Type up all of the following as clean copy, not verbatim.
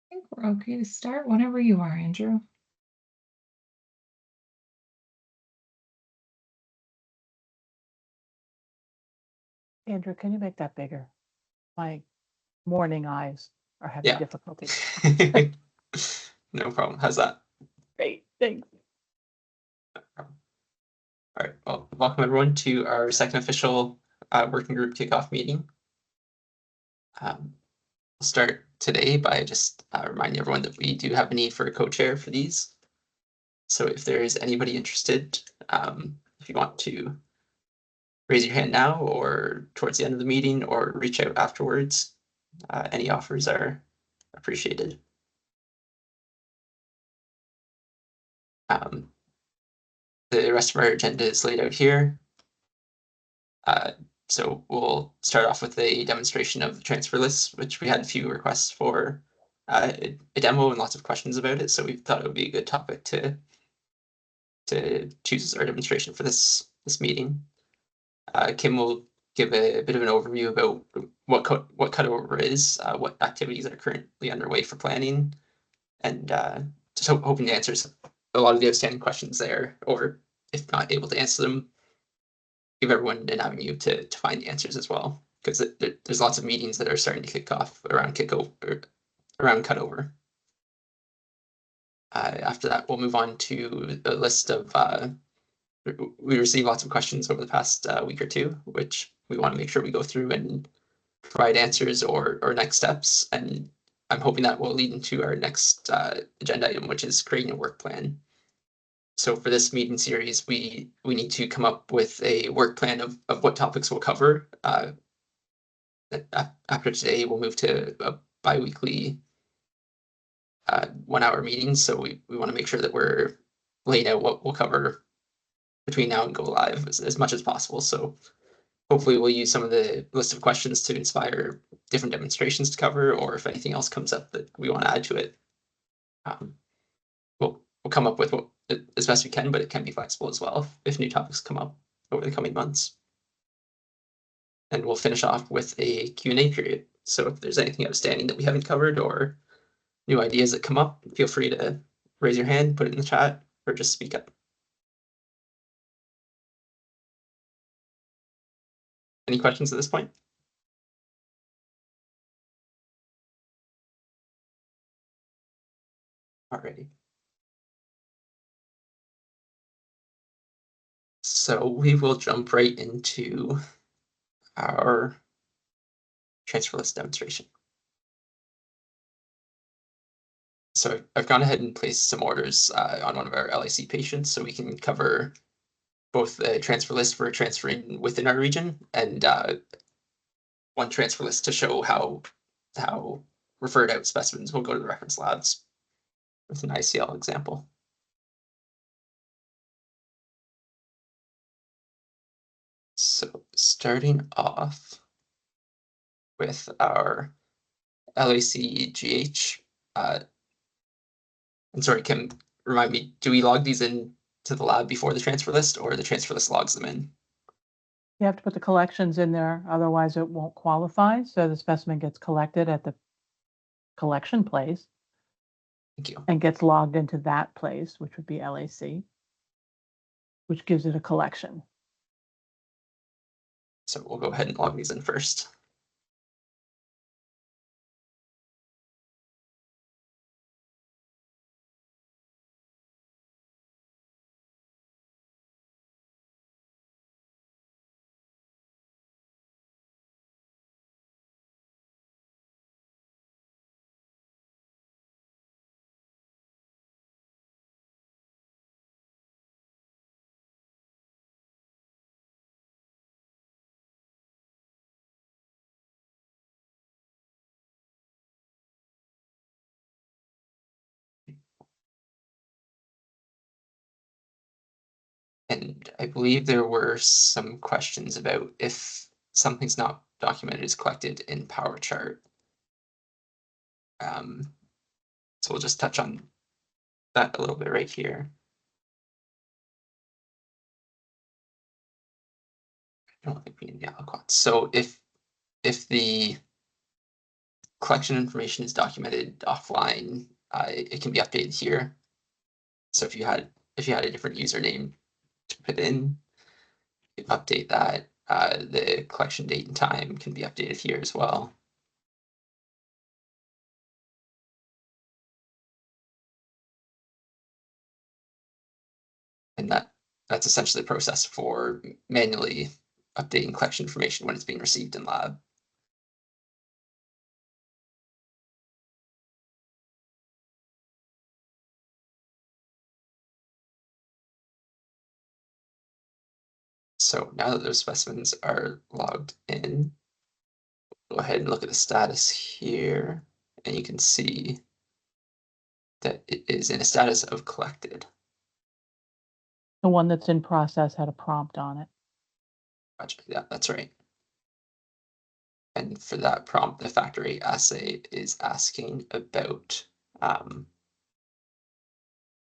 Think we're okay to start whenever you are, Andrew. Andrew, can you make that bigger? My morning eyes are having Yeah. difficulty. No problem. How's that? Great, thanks. All right. Well, welcome everyone to our second official working group kickoff meeting. We'll start today by just reminding everyone that we do have a need for a co-chair for these. So if there is anybody interested, if you want to raise your hand now or towards the end of the meeting or reach out afterwards, any offers are appreciated. The rest of our agenda is laid out here. So we'll start off with a demonstration of the transfer lists, which we had a few requests for a demo and lots of questions about it. So we thought it would be a good topic to choose as our demonstration for this meeting. Kim will give a bit of an overview about what cutover is, what activities are currently underway for planning, and just hoping to answer a lot of the outstanding questions there, or if not able to answer them, give everyone an avenue to find the answers as well, because there's lots of meetings that are starting to kick off around around cutover. After that, we'll move on to a list of we received lots of questions over the past week or two, which we want to make sure we go through and provide answers or next steps. And I'm hoping that will lead into our next agenda item, which is creating a work plan. So for this meeting series, we need to come up with a work plan of what topics we'll cover. After today, we'll move to a bi-weekly 1 hour meetings. So we want to make sure that we're laying out what we'll cover between now and go live as much as possible. So hopefully we'll use some of the list of questions to inspire different demonstrations to cover, or if anything else comes up that we want to add to it, we'll come up with what as best we can, but it can be flexible as well if new topics come up over the coming months. And we'll finish off with a Q&A period. So if there's anything outstanding that we haven't covered or new ideas that come up, feel free to raise your hand, put it in the chat, or just speak up. Any questions at this point? Alrighty. So we will jump right into our transfer list demonstration. So I've gone ahead and placed some orders on one of our LAC patients so we can cover both a transfer list for transferring within our region and one transfer list to show how referred out specimens will go to the reference labs with an ICL example. So starting off with our LAC-GH, and sorry, Kim, remind me, do we log these in to the lab before the transfer list, or the transfer list logs them in? You have to put the collections in there, otherwise it won't qualify. So the specimen gets collected at the collection place Thank you. and gets logged into that place, which would be LAC, which gives it a collection. So we'll go ahead and log these in first. And I believe there were some questions about if something's not documented as collected in PowerChart. So we'll just touch on that a little bit right here. I don't think we need the aliquots. So if the collection information is documented offline, it can be updated here. So if you had a different username to put in, you can update that. The collection date and time can be updated here as well. And that's essentially the process for manually updating collection information when it's being received in lab. So now that those specimens are logged in, go ahead and look at the status here, and you can see that it is in a status of collected. The one that's in process had a prompt on it. Gotcha. Yeah, that's right. And for that prompt, the factor VIII assay is asking about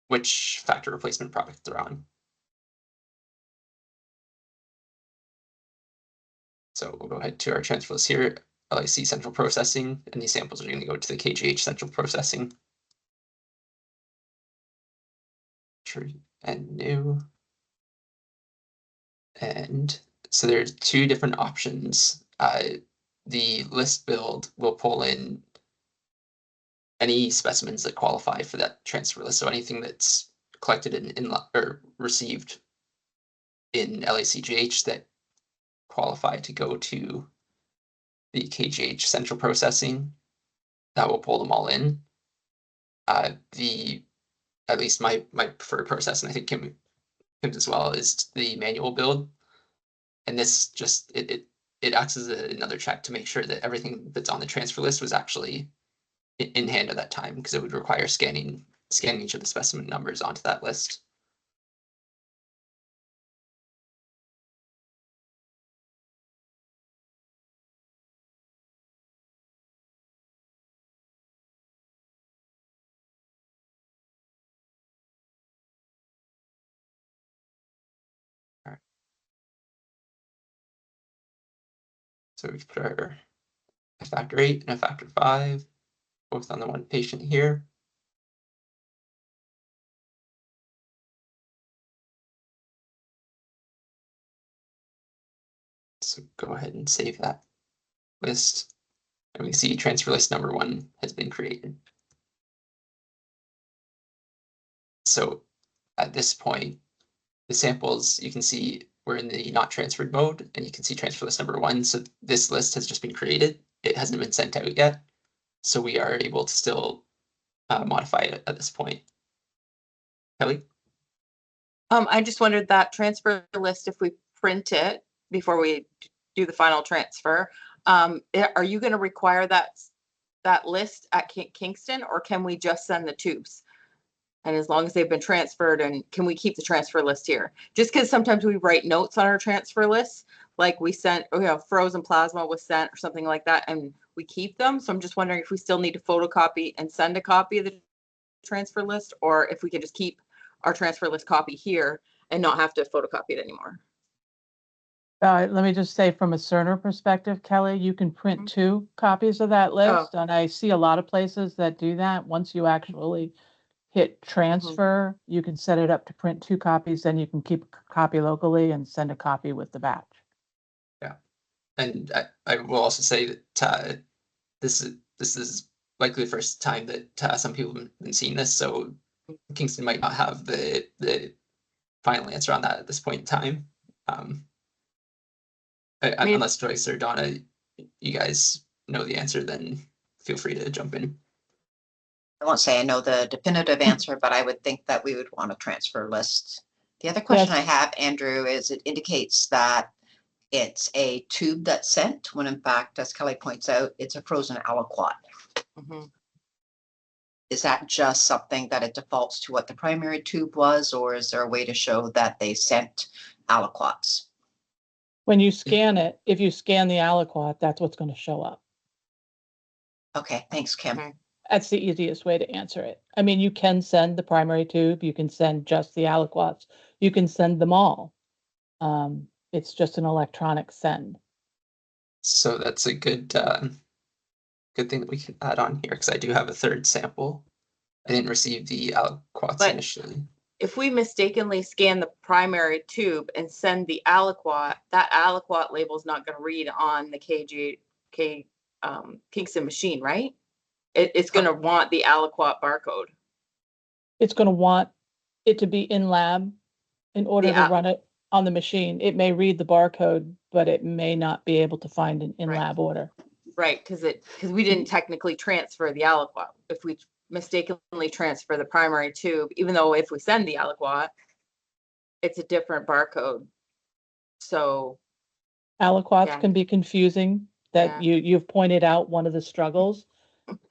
which factor replacement product they're on. So we'll go ahead to our transfer list here, LIC central processing, and these samples are going to go to the KGH central processing. True and new. And so there's two different options. The list build will pull in any specimens that qualify for that transfer list. So anything that's collected in or received in LACGH that qualify to go to the KGH central processing, that will pull them all in. At least my preferred process, and I think Kim's as well, is the manual build. And this just it acts as another check to make sure that everything that's on the transfer list was actually in hand at that time, because it would require scanning each of the specimen numbers onto that list. All right. So we put our a factor VIII and a factor V, both on the one patient here. So go ahead and save that list. And we see transfer list number 1 has been created. So at this point, the samples, you can see we're in the not transferred mode, and you can see transfer list number 1. So this list has just been created. It hasn't been sent out yet. So we are able to still modify it at this point. Kelly? I just wondered that transfer list, if we print it before we do the final transfer, are you going to require that list at Kingston, or can we just send the tubes? And as long as they've been transferred, and can we keep the transfer list here? Just because sometimes we write notes on our transfer list, like we sent, frozen plasma was sent or something like that, and we keep them. So I'm just wondering if we still need to photocopy and send a copy of the transfer list, or if we can just keep our transfer list copy here and not have to photocopy it anymore. Let me just say, from a Cerner perspective, Kelly, you can print 2 copies of that list, and I see a lot of places that do that. Once you actually hit transfer, you can set it up to print 2 copies, then you can keep a copy locally and send a copy with the batch. Yeah, and I will also say that this is likely the first time that some people have been seeing this, so Kingston might not have the final answer on that at this point in time. Unless Joyce or Donna, you guys know the answer, then feel free to jump in. I won't say I know the definitive answer, but I would think that we would want a transfer list. The other question I have, Andrew, is it indicates that it's a tube that's sent, when in fact, as Kelly points out, it's a frozen aliquot. Is that just something that it defaults to what the primary tube was, or is there a way to show that they sent aliquots? When you scan it, if you scan the aliquot, that's what's going to show up. Okay, thanks, Kim. That's the easiest way to answer it. I mean, you can send the primary tube, you can send just the aliquots, you can send them all. It's just an electronic send. So that's a good good thing that we can add on here, because I do have a third sample. I didn't receive the aliquots But- initially. If we mistakenly scan the primary tube and send the aliquot, that aliquot label is not going to read on the Kingston machine, right? It's going to want the aliquot barcode. It's gonna want it to be in lab in order to Yeah. run it on the machine. It may read the barcode, but it may not be able to find an Right. in-lab order. Right, because we didn't technically transfer the aliquot. If we mistakenly transfer the primary tube, even though if we send the aliquot, it's a different barcode. So, Aliquots Yeah. can be confusing, that you've pointed out one of the struggles,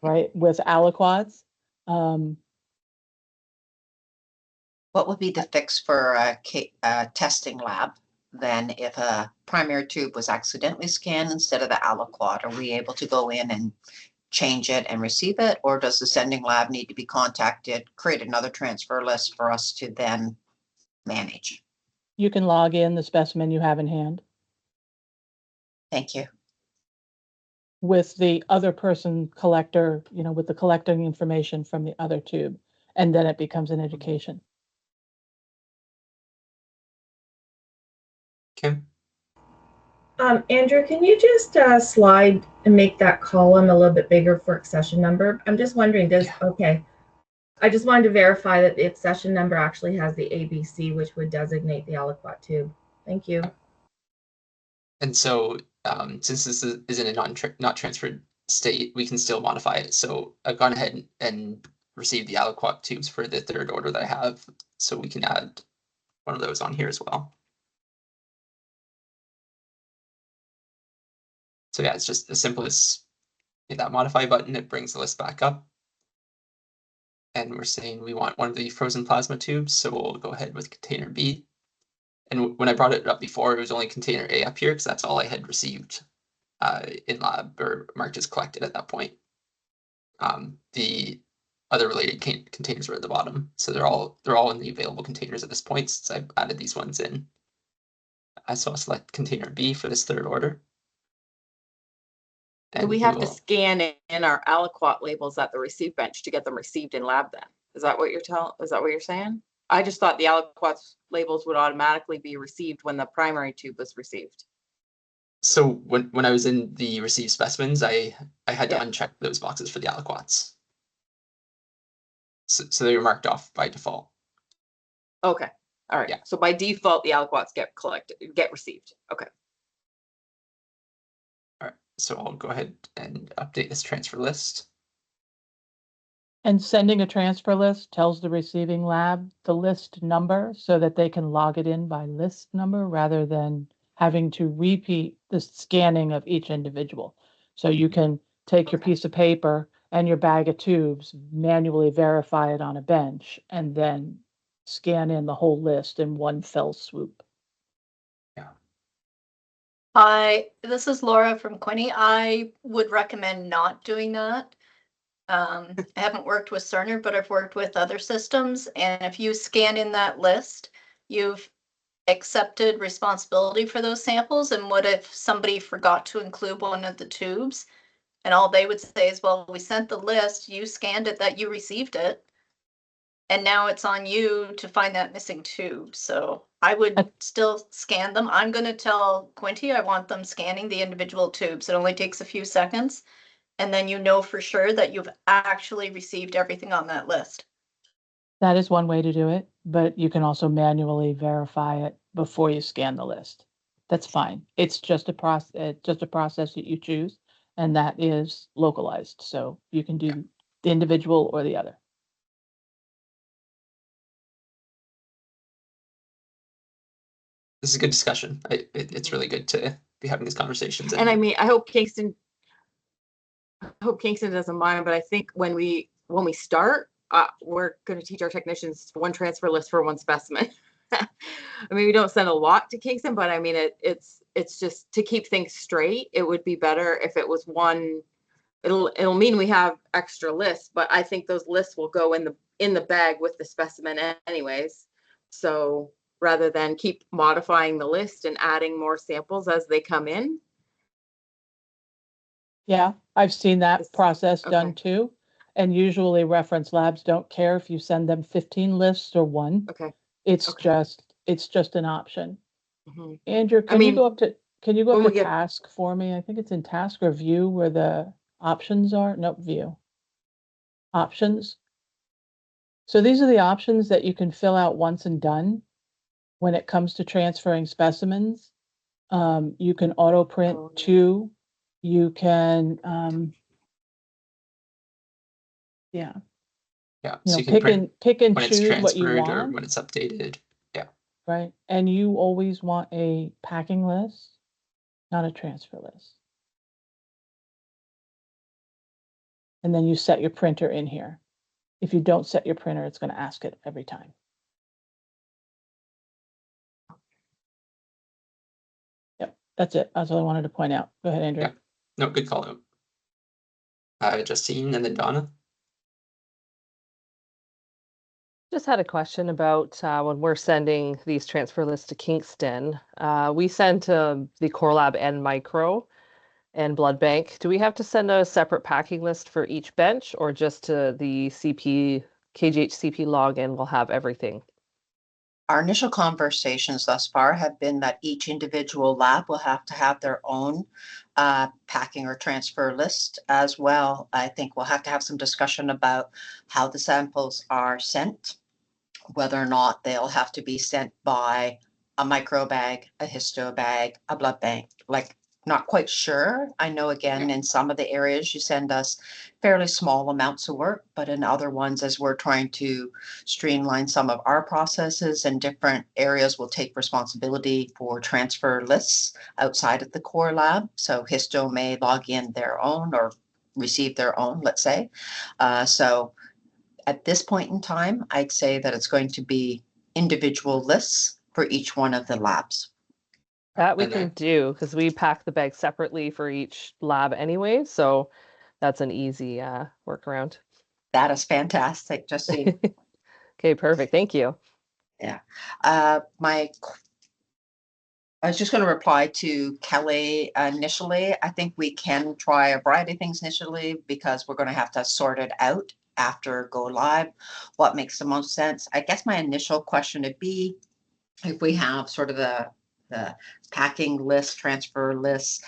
right, with aliquots. What would be the fix for a testing lab then if a primary tube was accidentally scanned instead of the aliquot? Are we able to go in and change it and receive it? Or does the sending lab need to be contacted, create another transfer list for us to then manage? You can log in the specimen you have in hand Thank you. with the other person collector, with the collecting information from the other tube, and then it becomes an education. Kim? Andrew, can you just slide and make that column a little bit bigger for accession number? I'm just wondering, okay. I just wanted to verify that the accession number actually has the ABC, which would designate the aliquot tube. Thank you. And so, since this is in a not transferred state, we can still modify it. So I've gone ahead and received the aliquot tubes for the third order that I have. So we can add one of those on here as well. So yeah, it's just as simple as hit that modify button. It brings the list back up. And we're saying we want one of the frozen plasma tubes. So we'll go ahead with container B. And when I brought it up before, it was only container A up here because that's all I had received in lab or marked as collected at that point. The other related containers were at the bottom, so they're all in the available containers at this point since I've added these ones in. So I'll select container B for this third order. do we have to scan in our aliquot labels at the receive bench to get them received in lab then? Is that what you're saying? I just thought the aliquot labels would automatically be received when the primary tube was received. So when I was in the received specimens, I had to Yeah. uncheck those boxes for the aliquots. So they were marked off by default. Okay, all right. Yeah. So by default, the aliquots get received. Okay. All right, so I'll go ahead and update this transfer list. And sending a transfer list tells the receiving lab the list number so that they can log it in by list number rather than having to repeat the scanning of each individual. So you can take your piece of paper and your bag of tubes, manually verify it on a bench, and then scan in the whole list in one fell swoop. Hi, this is Laura from Quinny. I would recommend not doing that. I haven't worked with Cerner, but I've worked with other systems. And if you scan in that list, you've accepted responsibility for those samples. And what if somebody forgot to include one of the tubes? And all they would say is, well, we sent the list, you scanned it, that you received it. And now it's on you to find that missing tube. So I would still scan them. I'm going to tell Quinty I want them scanning the individual tubes. It only takes a few seconds. And then you know for sure that you've actually received everything on that list. That is one way to do it, but you can also manually verify it before you scan the list. That's fine. It's just a process that you choose, and that is localized. So you can do the individual or the other. This is a good discussion. It's really good to be having these conversations. And I mean, I hope Kingston doesn't mind, but I think when we start, we're going to teach our technicians one transfer list for one specimen. I mean, we don't send a lot to Kingston, but I mean, it's just to keep things straight. It would be better if it was one. It'll mean we have extra lists, but I think those lists will go in the bag with the specimen anyways. So rather than keep modifying the list and adding more samples as they come in. Yeah, I've seen that Yes. process done Okay. too. And usually reference labs don't care if you send them 15 lists or one. Okay. It's Okay. just an option. Mhm. Andrew, I mean, can you go when up we to get- task for me? I think it's in task or view where the options are. Nope, view. Options. So these are the options that you can fill out once and done when it comes to transferring specimens. You can auto print Oh, yeah. 2. You can, yeah, Yeah, you so know, you can print pick and when it's choose what you transferred or want, when it's updated. right? And you always want a packing list, not a transfer list. And then you set your printer in here. If you don't set your printer, it's going to ask it every time. Yep, that's it. That's all I wanted to point out. Go ahead, Andrew. Yeah. No, good call out. Justine and then Donna. Just had a question about when we're sending these transfer lists to Kingston. We send to the Core Lab and Micro and Blood Bank. Do we have to send a separate packing list for each bench or just to the KGHCP login will have everything? Our initial conversations thus far have been that each individual lab will have to have their own packing or transfer list as well. I think we'll have to have some discussion about how the samples are sent, whether or not they'll have to be sent by a micro bag, a histo bag, a blood bank, like not quite sure. I know again, in some of the areas you send us fairly small amounts of work, but in other ones, as we're trying to streamline some of our processes and different areas will take responsibility for transfer lists outside of the core lab. So histo may log in their own or receive their own, let's say. So at this point in time, I'd say that it's going to be individual lists for each one of the labs. That we And can then- do because we pack the bag separately for each lab anyway. So that's an easy workaround. That is fantastic, Justine. Okay, perfect. Thank you. I was just going to reply to Kelly initially. I think we can try a variety of things initially because we're going to have to sort it out after go live. What makes the most sense? I guess my initial question would be if we have sort of the packing list, transfer lists,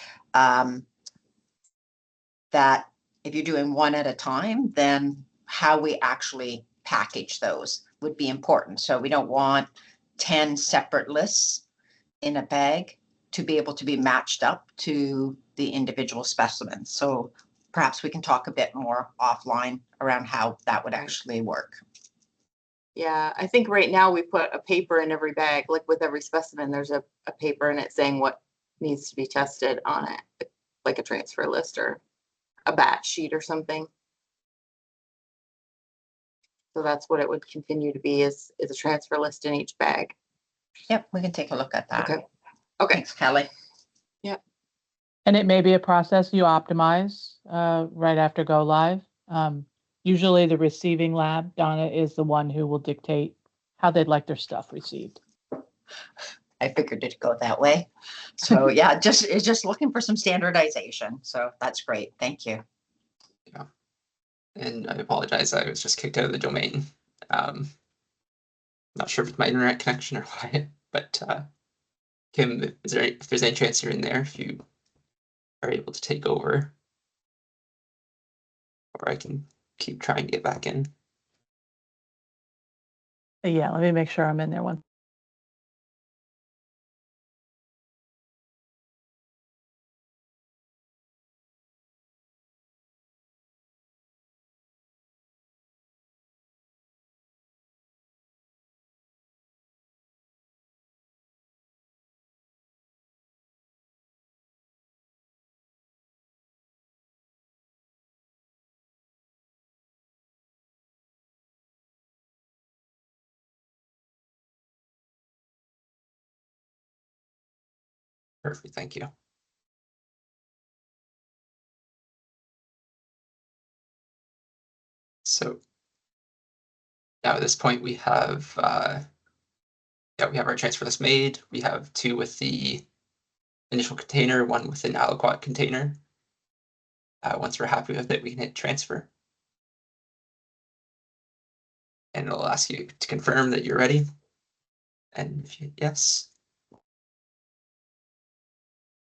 that if you're doing one at a time, then how we actually package those would be important. So we don't want 10 separate lists in a bag to be able to be matched up to the individual specimens. So perhaps we can talk a bit more offline around how that would actually work. Yeah, I think right now we put a paper in every bag, like with every specimen, there's a paper in it saying what needs to be tested on it, like a transfer list or a batch sheet or something. So that's what it would continue to be is a transfer list in each bag. Yep, we can take a look at that. Okay. Okay. Thanks, Kelly. And it may be a process you optimize right after go live. Usually the receiving lab, Donna, is the one who will dictate how they'd like their stuff received. I figured it'd go that way. So yeah, it's just looking for some standardization. So that's great. Thank you. And I apologize, I was just kicked out of the domain. Not sure if it's my internet connection or why, but Kim, if there's any chance you're in there, if you are able to take over, or I can keep trying to get back in. Yeah, let me make sure I'm in there one. Perfect, thank you. So now at this point we have we have our transfer list made. We have 2 with the initial container, 1 with an aliquot container. Once we're happy with it, we can hit transfer. And it'll ask you to confirm that you're ready. And if you hit yes,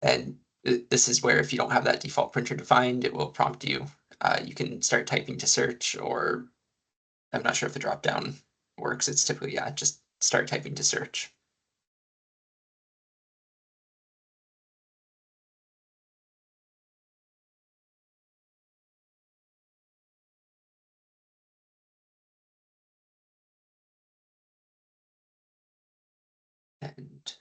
then this is where if you don't have that default printer defined, it will prompt you. You can start typing to search, or I'm not sure if the drop down works. It's typically, yeah, just start typing to search. And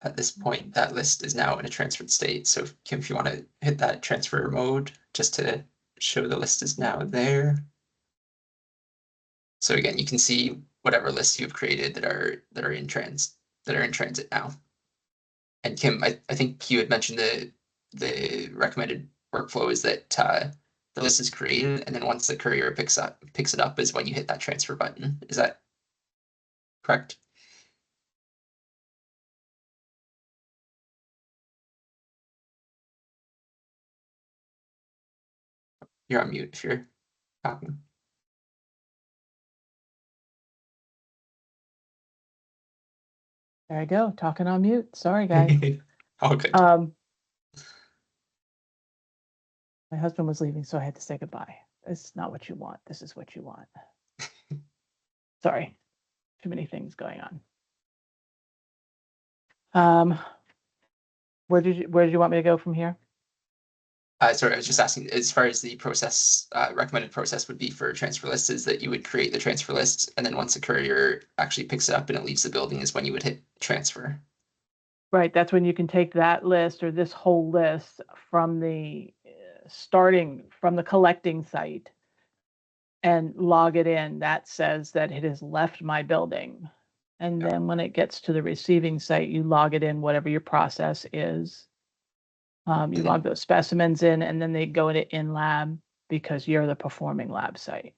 at this point, that list is now in a transferred state. So Kim, if you want to hit that transfer mode just to show the list is now there. So again, you can see whatever lists you've created that are in transit now. And Kim, I think you had mentioned the recommended workflow is that the list is created, and then once the courier picks it up is when you hit that transfer button. Is that correct? You're on mute if you're talking. There I go, talking on mute. Sorry, guys. All good. My husband was leaving, so I had to say goodbye. This is not what you want. This is what you want. Sorry, too many things going on. Where did you want me to go from here? Sorry, I was just asking, as far as the process, recommended process would be for transfer lists is that you would create the transfer list, and then once the courier actually picks it up and it leaves the building is when you would hit transfer. Right, that's when you can take that list or this whole list from the starting from the collecting site and log it in. That says that it has left my building. And Yeah. then when it gets to the receiving site, you log it in, whatever your process is. You log those specimens in, and then they go into in-lab because you're the performing lab site.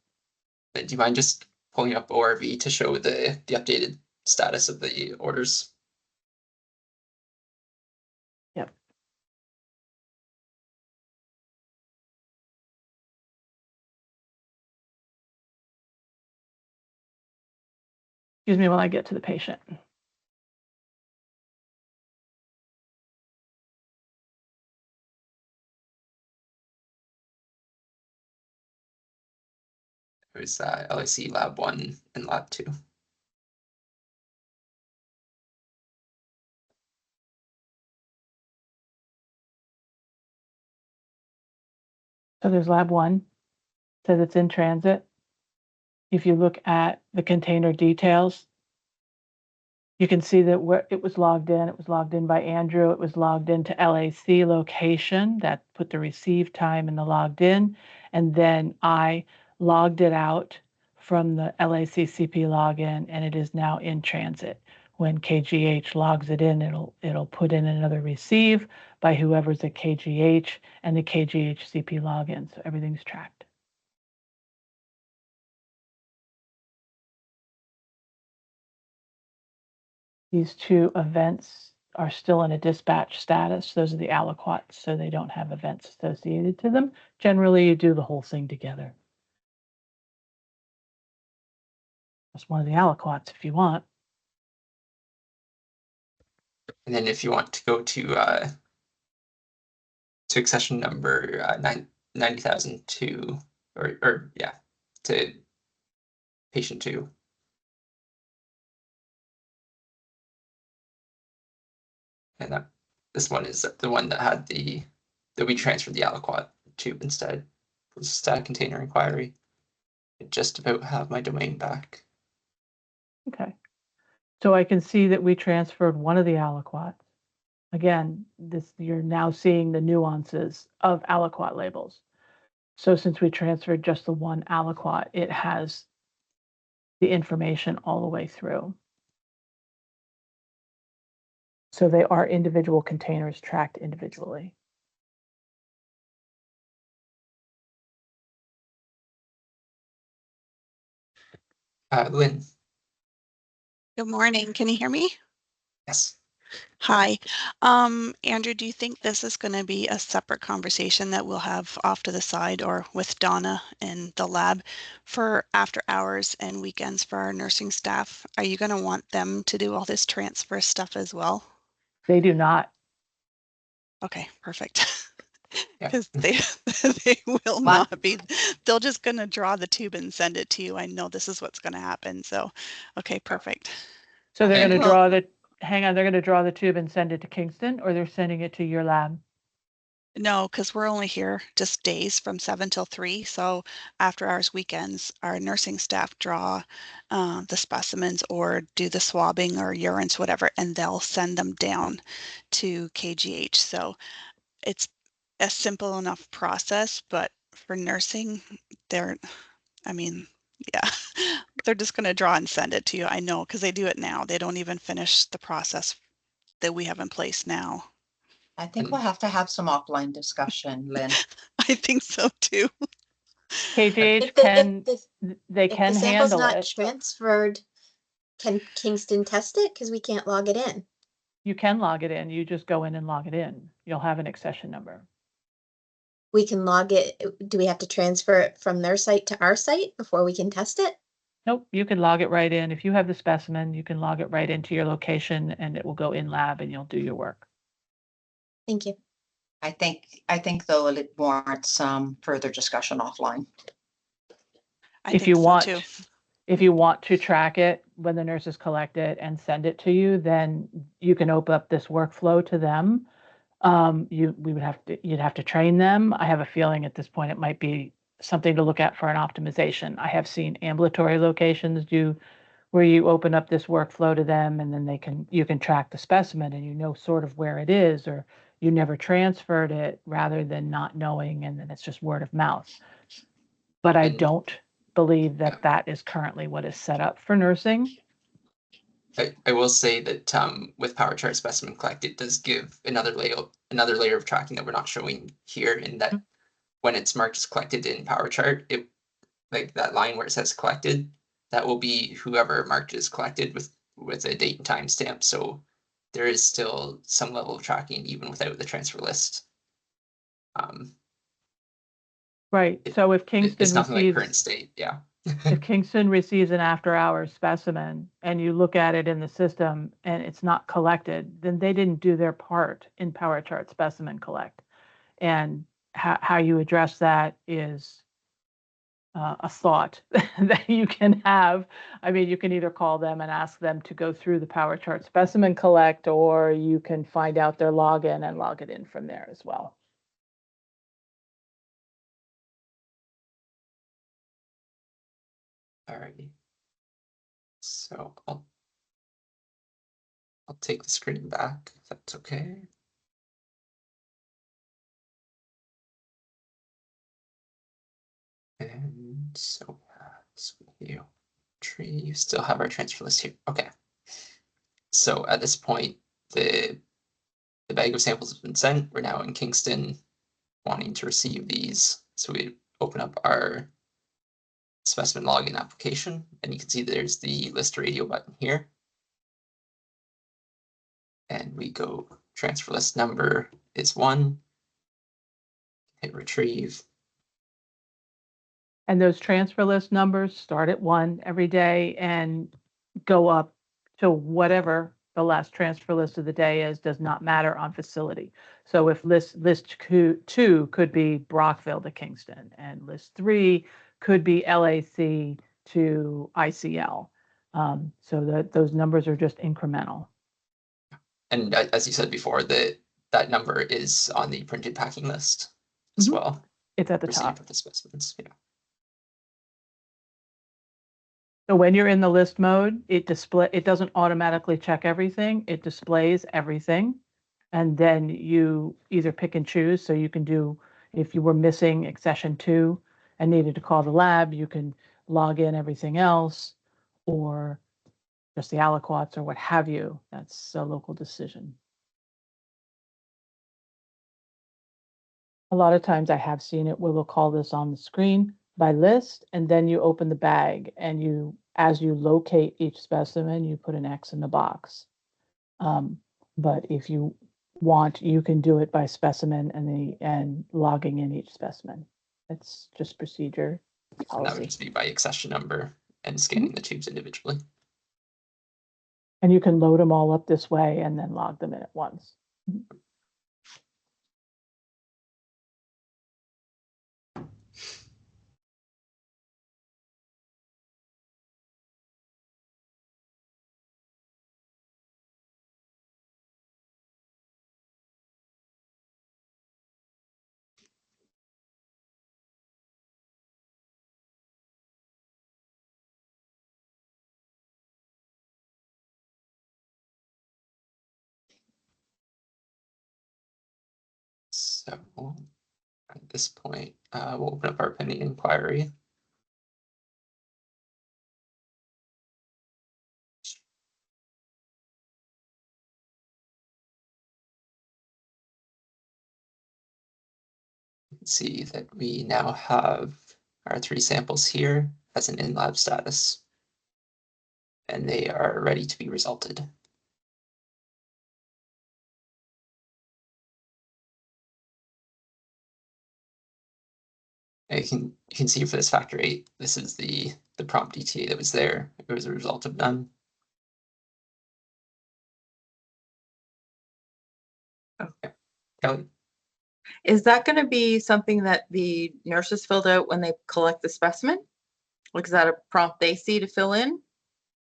Do you mind just pulling up ORV to show the updated status of the orders? Yep. Excuse me while I get to the patient. It was LIC Lab 1 and Lab 2. So there's lab 1, says it's in transit. If you look at the container details, you can see that where it was logged in by Andrew, it was logged into LAC location, that put the receive time in the logged in, and then I logged it out from the LAC CP login, and it is now in transit. When KGH logs it in, it'll put in another receive by whoever's at KGH and the KGH CP login, so everything's tracked. These two events are still in a dispatch status. Those are the aliquots, so they don't have events associated to them. Generally, you do the whole thing together. That's one of the aliquots if you want. And then if you want to go to accession number 90,002, or yeah, to patient 2. And this one is the one that had that we transferred the aliquot to instead. It was static container inquiry. I just about have my domain back. Okay. So I can see that we transferred one of the aliquots. Again, you're now seeing the nuances of aliquot labels. So since we transferred just the one aliquot, it has the information all the way through. So they are individual containers tracked individually. Lynn. Good morning. Can you hear me? Yes. Hi. Andrew, do you think this is going to be a separate conversation that we'll have off to the side or with Donna in the lab for after hours and weekends for our nursing staff? Are you going to want them to do all this transfer stuff as well? They do not. Okay, perfect. Yeah. Because they will What? not be, they're just going to draw the tube and send it to you. I know this is what's going to happen. So, okay, perfect. So they're And going to we'll- draw the, hang on, they're going to draw the tube and send it to Kingston, or they're sending it to your lab? No, because we're only here just days from 7 till 3. So after hours weekends, our nursing staff draw the specimens or do the swabbing or urines, whatever, and they'll send them down to KGH. So it's a simple enough process, but for nursing, they're, I mean, yeah, they're just going to draw and send it to you. I know because they do it now. They don't even finish the process that we have in place now. I think we'll have to have some offline discussion, Lynn. I think so too. KGH If the, can, if they if the can sample's handle not it. transferred, can Kingston test it? Because we can't log it in. You can log it in. You just go in and log it in. You'll have an accession number. We can log it. Do we have to transfer it from their site to our site before we can test it? Nope, you can log it right in. If you have the specimen, you can log it right into your location and it will go in lab and you'll do your work. Thank you. I think though it warrants some further discussion offline. I If think you so want, too. if you want to track it when the nurses collect it and send it to you, then you can open up this workflow to them. You'd have to train them. I have a feeling at this point it might be something to look at for an optimization. I have seen ambulatory locations do where you open up this workflow to them and then you can track the specimen and you know sort of where it is, or you never transferred it rather than not knowing and then it's just word of mouth. But I And- don't believe that that is currently what is set up for nursing. I will say that with Power Chart Specimen Collect, it does give another layer of tracking that we're not showing here, in that when it's marked as collected in Power Chart, it, like that line where it says collected, that will be whoever marked as collected with a date and time stamp. So there is still some level of tracking even without the transfer list. Right. So if It's Kingston nothing like current receives, state, yeah. if Kingston receives an after-hours specimen and you look at it in the system and it's not collected, then they didn't do their part in Power Chart Specimen Collect. And how you address that is a thought that you can have. I mean, you can either call them and ask them to go through the Power Chart Specimen Collect, or you can find out their login and log it in from there as well. Alrighty. So I'll take the screen back if that's okay. And so you still have our transfer list here. Okay. So at this point, the bag of samples has been sent. We're now in Kingston wanting to receive these. So we open up our specimen login application, and you can see there's the list radio button here. And we go transfer list number is 1. Hit retrieve. And those transfer list numbers start at 1 every day and go up to whatever the last transfer list of the day is, does not matter on facility. So if list 2 could be Brockville to Kingston, and list 3 could be LAC to ICL. So those numbers are just incremental. And as you said before, that number is on the printed packing list as well. It's at the Received top. with the specimens. Yeah. So when you're in the list mode, it doesn't automatically check everything. It displays everything. And then you either pick and choose. So you can do, if you were missing accession 2 and needed to call the lab, you can log in everything else, or just the aliquots or what have you. That's a local decision. A lot of times I have seen it where we'll call this on the screen by list, and then you open the bag and as you locate each specimen, you put an X in the box. But if you want, you can do it by specimen and logging in each specimen. It's just procedure And that policy. would just be by accession number and scanning the tubes individually. And you can load them all up this way and then log them in at once. So at this point, we'll open up our pending inquiry. You can see that we now have our 3 samples here as an in-lab status, and they are ready to be resulted. And you can see for this factor 8, this is the prompt ETA that was there. It was a result of none. Okay. Kelly? Is that going to be something that the nurses filled out when they collect the specimen? Like, is that a prompt they see to fill in?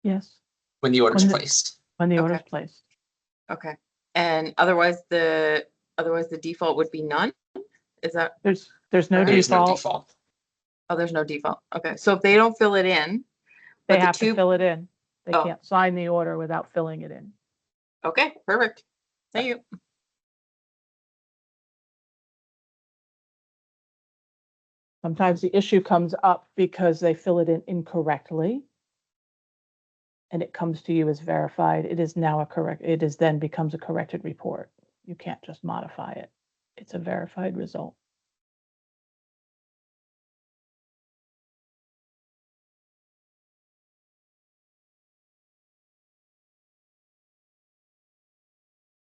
Yes, When the order's When the- placed. when the Okay. order's placed. Okay. And otherwise the default would be none? Is that, There's no There There is no default. default. oh, there's no default. Okay. So if they don't fill it in, They but the have to tube- fill it in. They Oh. can't sign the order without filling it in. okay, perfect. Thank you. Sometimes the issue comes up because they fill it in incorrectly. And it comes to you as verified. It is now it is then becomes a corrected report. You can't just modify it. It's a verified result.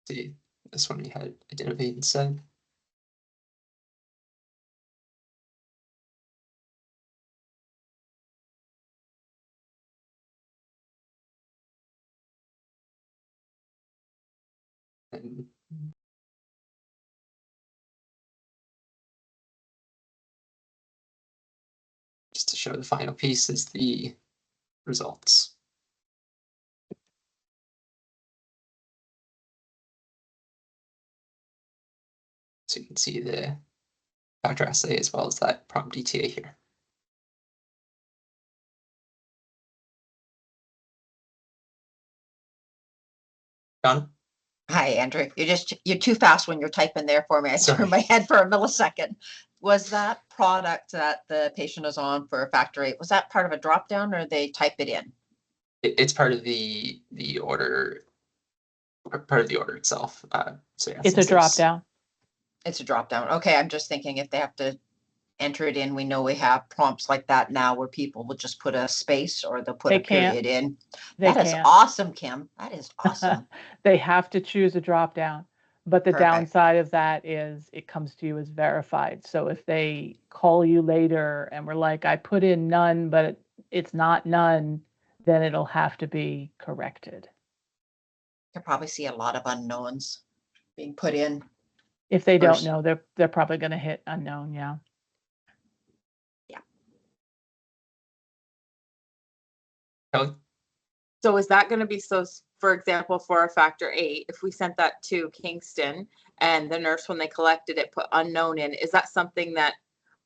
See, this one we had identity instead. And just to show the final piece is the results. So you can see the factor assay as well as that prompt ETA here. John? Hi, Andrew. You're too fast when you're typing there for me. I Sorry. turned my head for a millisecond. Was that product that the patient is on for factor 8, was that part of a drop down or they type it in? It's part of the order, part of the order itself. So yeah, It's a since drop there's- down. It's a drop down. Okay, I'm just thinking if they have to enter it in, we know we have prompts like that now where people will just put a space or they'll put They a can't. period in. They That is can't. awesome, Kim. That is awesome. They have to choose a drop down. But the Perfect. downside of that is it comes to you as verified. So if they call you later and we're like, I put in none, but it's not none, then it'll have to be corrected. You probably see a lot of unknowns being put in. If they don't First. know, they're probably going to hit unknown. Yeah. Kelly? So is that going to be for example, for a factor 8, if we sent that to Kingston and the nurse, when they collected it, put unknown in, is that something that,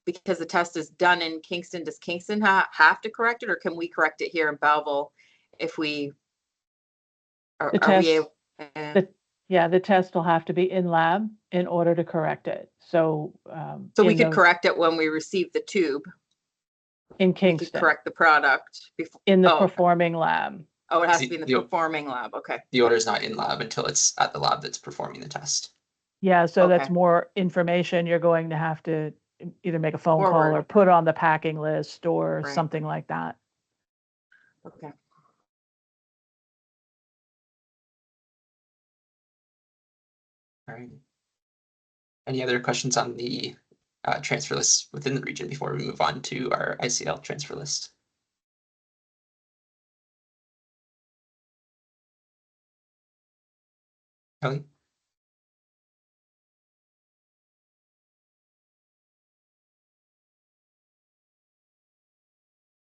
because the test is done in Kingston, does Kingston have to correct it, or can we correct it here in Belleville if we are The we test- able? Yeah, the test will have to be in lab in order to correct it. So, So we in could those- correct it when we receive the tube. in We could Kingston, correct the product before. in the oh, performing lab. oh, it has See, to be in the the- performing lab. Okay. The order is not in lab until it's at the lab that's performing the test. Yeah, so that's Okay. more information you're going to have to either make a phone call Forward. or put on the packing list or Right. something like that. Okay. All right. Any other questions on the transfer list within the region before we move on to our ICL transfer list? Kelly?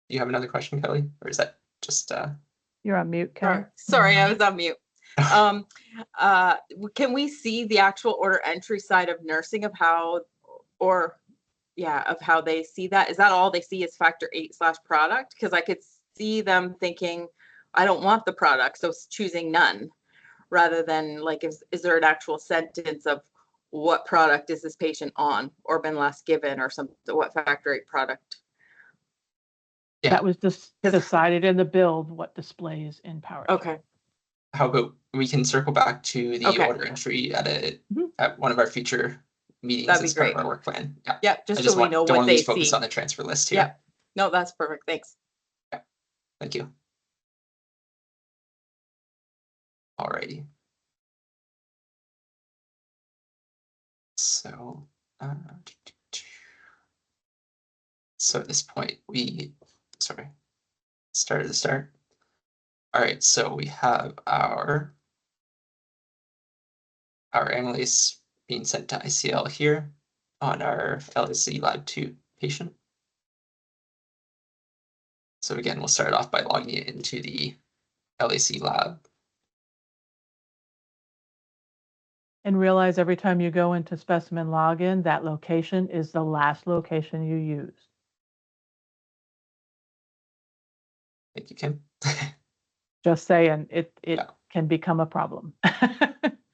Do you have another question, Kelly? Or is that just You're on mute, Kelly. Sorry, I was on mute. Can we see the actual order entry side of nursing of how, or yeah, of how they see that? Is that all they see is factor 8/product? Because I could see them thinking, I don't want the product, so it's choosing none, rather than like, is there an actual sentence of what product is this patient on or been last given or something, what factor 8 product? Yeah. That was just decided in the build what displays in PowerShell. Okay. how about we can circle back to the Okay. order entry at Mhm. at one of our future meetings That'd be as part of great. our work plan. Yeah. Yeah, I just just so we want, know don't what want to they lose focus see. on the transfer list here. Yeah. No, that's perfect. Thanks. Thank you. Alrighty. So, so at this point, start at the start. All right, so we have our amylase being sent to ICL here on our LAC Lab 2 patient. So again, we'll start off by logging it into the LAC lab. And realize every time you go into specimen login, that location is the last location you use. Thank you, Kim. Just saying, it Yeah. can become a problem.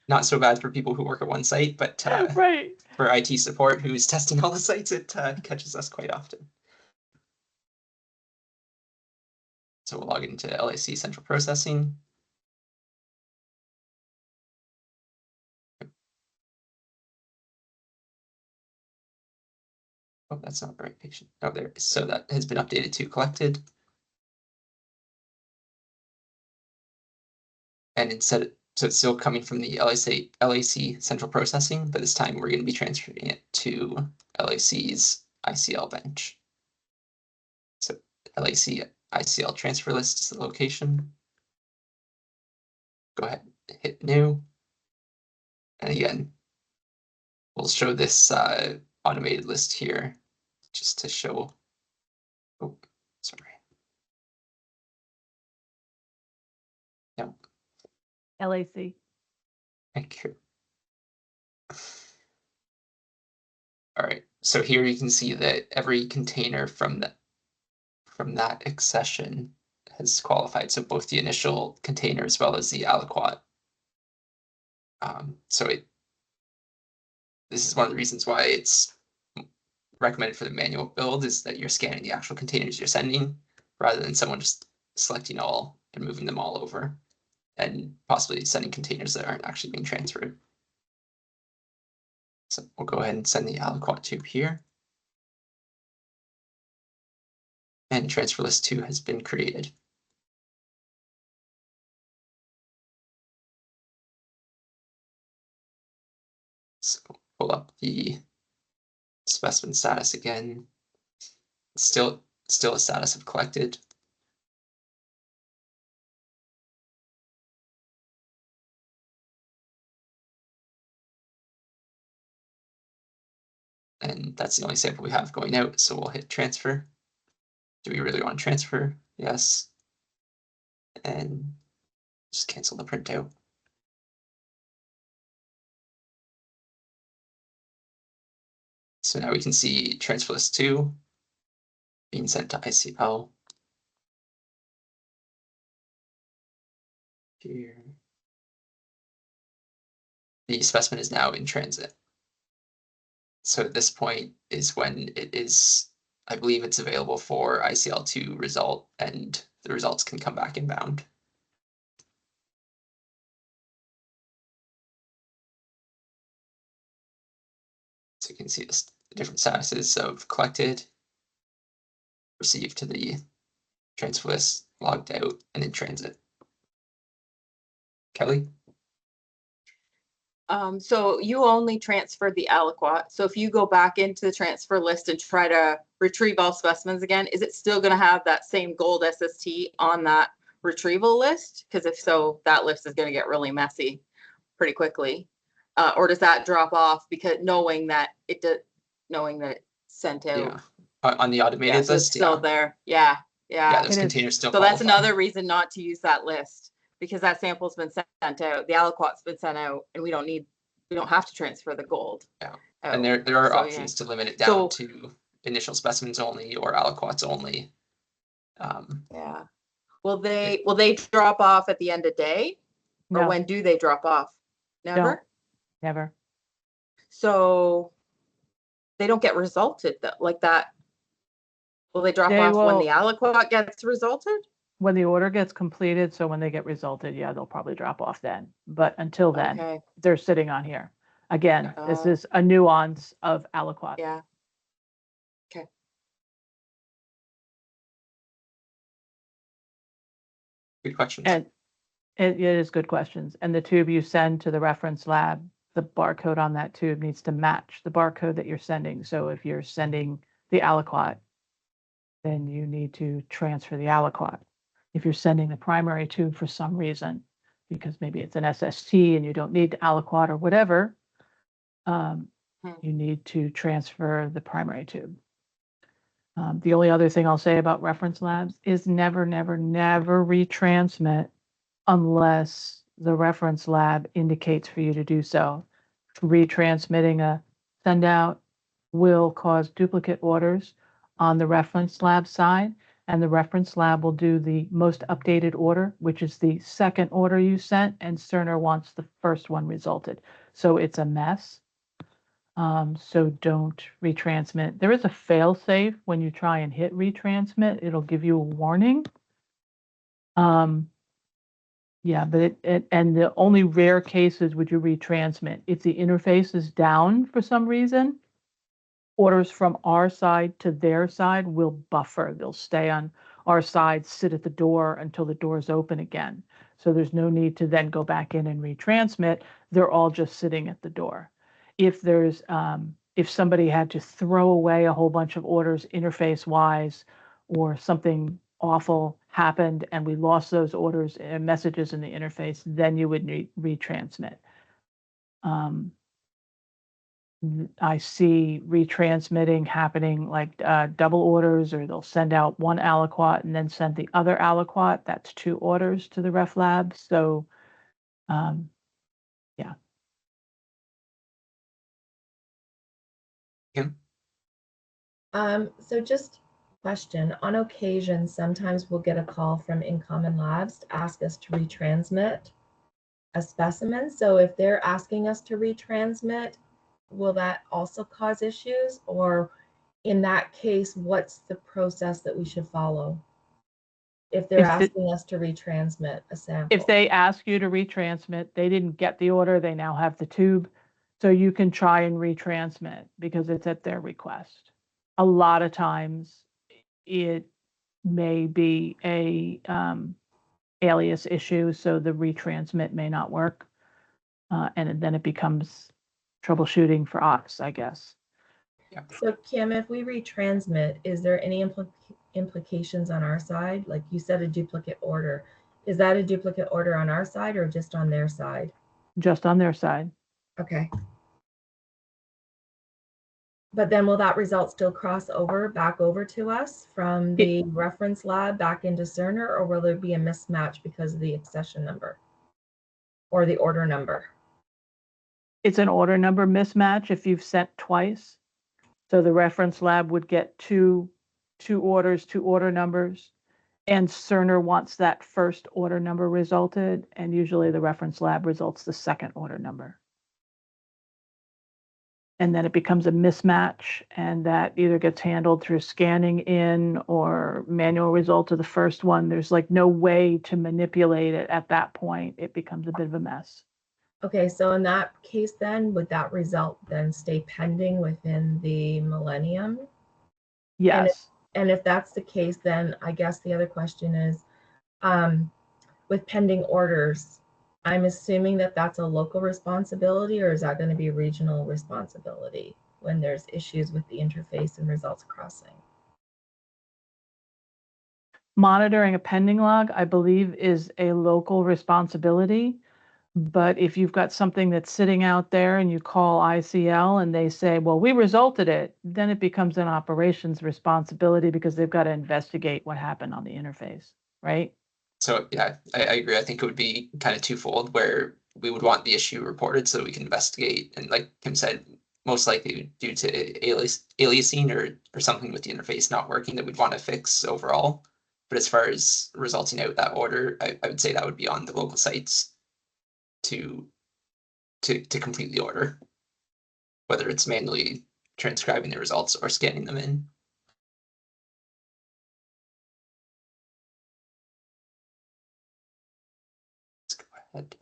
Not so bad for people who work at one site, but Right. for IT support who's testing all the sites, it catches us quite often. So we'll log into LAC Central Processing. Oh, that's not the right patient. Oh, there. So that has been updated to collected. And instead, so it's still coming from the LAC Central Processing, but this time we're going to be transferring it to LAC's ICL bench. So LAC ICL transfer list is the location. Go ahead and hit new. And again, we'll show this automated list here just to show. Oh, sorry. No. LAC. Thank you. All right, so here you can see that every container from that accession has qualified. So both the initial container as well as the aliquot. So this is one of the reasons why it's recommended for the manual build, is that you're scanning the actual containers you're sending rather than someone just selecting all and moving them all over and possibly sending containers that aren't actually being transferred. So we'll go ahead and send the aliquot tube here. And transfer list 2 has been created. So pull up the specimen status again. Still a status of collected. And that's the only sample we have going out, so we'll hit transfer. Do we really want to transfer? Yes. And just cancel the printout. So now we can see transfer list 2 being sent to ICL. Here. The specimen is now in transit. So at this point is when it is, I believe it's available for ICL2 result, and the results can come back inbound. So you can see the different statuses of collected, received to the transfer list, logged out, and in transit. Kelly? So you only transferred the aliquot. So if you go back into the transfer list and try to retrieve all specimens again, is it still going to have that same gold SST on that retrieval list? Because if so, that list is going to get really messy pretty quickly. Or does that drop off because knowing that it sent out? Yeah. On the Yeah, automated so it's list, still yeah. there. Yeah, Yeah, yeah. those It is. containers still So that's qualify. another reason not to use that list because that sample's been sent out, the aliquot's been sent out, and we don't have to transfer the gold. Yeah. out. And there are So, options to limit it down So- to initial specimens only or aliquots only. Yeah. Will they drop off at the end of day? Or No, when do they drop off? Never? never. So they don't get resulted like that. Will they drop They off when will- the aliquot gets resulted? When the order gets completed, so when they get resulted, yeah, they'll probably drop off then. But until then, Okay, they're sitting on here. Again, this Oh. is a nuance of aliquot. yeah. Good questions. And it is good questions. And the tube you send to the reference lab, the barcode on that tube needs to match the barcode that you're sending. So if you're sending the aliquot, then you need to transfer the aliquot. If you're sending the primary tube for some reason, because maybe it's an SST and you don't need the aliquot or whatever, you need to transfer the primary tube. The only other thing I'll say about reference labs is never, never, never retransmit unless the reference lab indicates for you to do so. Retransmitting a send out will cause duplicate orders on the reference lab side, and the reference lab will do the most updated order, which is the second order you sent, and Cerner wants the first one resulted. So it's a mess. So don't retransmit. There is a fail safe when you try and hit retransmit, it'll give you a warning. Yeah, but and the only rare cases would you retransmit if the interface is down for some reason. Orders from our side to their side will buffer. They'll stay on our side, sit at the door until the door's open again. So there's no need to then go back in and retransmit. They're all just sitting at the door. If there's if somebody had to throw away a whole bunch of orders interface wise, or something awful happened and we lost those orders and messages in the interface, then you would retransmit. I see retransmitting happening like double orders, or they'll send out one aliquot and then send the other aliquot. That's 2 orders to the ref lab. So, yeah. Kim? So just question, on occasion, sometimes we'll get a call from Incommon Labs to ask us to retransmit a specimen. So if they're asking us to retransmit, will that also cause issues? Or in that case, what's the process that we should follow? If they're asking us to retransmit a sample. If they ask you to retransmit, they didn't get the order, they now have the tube. So you can try and retransmit because it's at their request. A lot of times it may be a alias issue, so the retransmit may not work. And then it becomes troubleshooting for us, I guess. Yeah. So Kim, if we retransmit, is there any implications on our side? Like you said, a duplicate order. Is that a duplicate order on our side or just on their side? Just on their side. Okay. But then will that result still cross over back over to us from the reference lab back into Cerner, or will there be a mismatch because of the accession number or the order number? It's an order number mismatch if you've sent twice. So the reference lab would get two orders, 2 order numbers, and Cerner wants that first order number resulted, and usually the reference lab results the second order number. And then it becomes a mismatch, and that either gets handled through scanning in or manual result of the first one. There's like no way to manipulate it at that point. It becomes a bit of a mess. Okay, so in that case then, would that result then stay pending within the Millennium? Yes. And if that's the case, then I guess the other question is, with pending orders, I'm assuming that that's a local responsibility, or is that going to be regional responsibility when there's issues with the interface and results crossing? Monitoring a pending log, I believe, is a local responsibility. But if you've got something that's sitting out there and you call ICL and they say, well, we resulted it, then it becomes an operations responsibility because they've got to investigate what happened on the interface, right? So yeah, I agree. I think it would be kind of twofold where we would want the issue reported so that we can investigate. And like Kim said, most likely due to aliasing or something with the interface not working that we'd want to fix overall. But as far as resulting out that order, I would say that would be on the local sites to complete the order, whether it's manually transcribing the results or scanning them in. Let's go ahead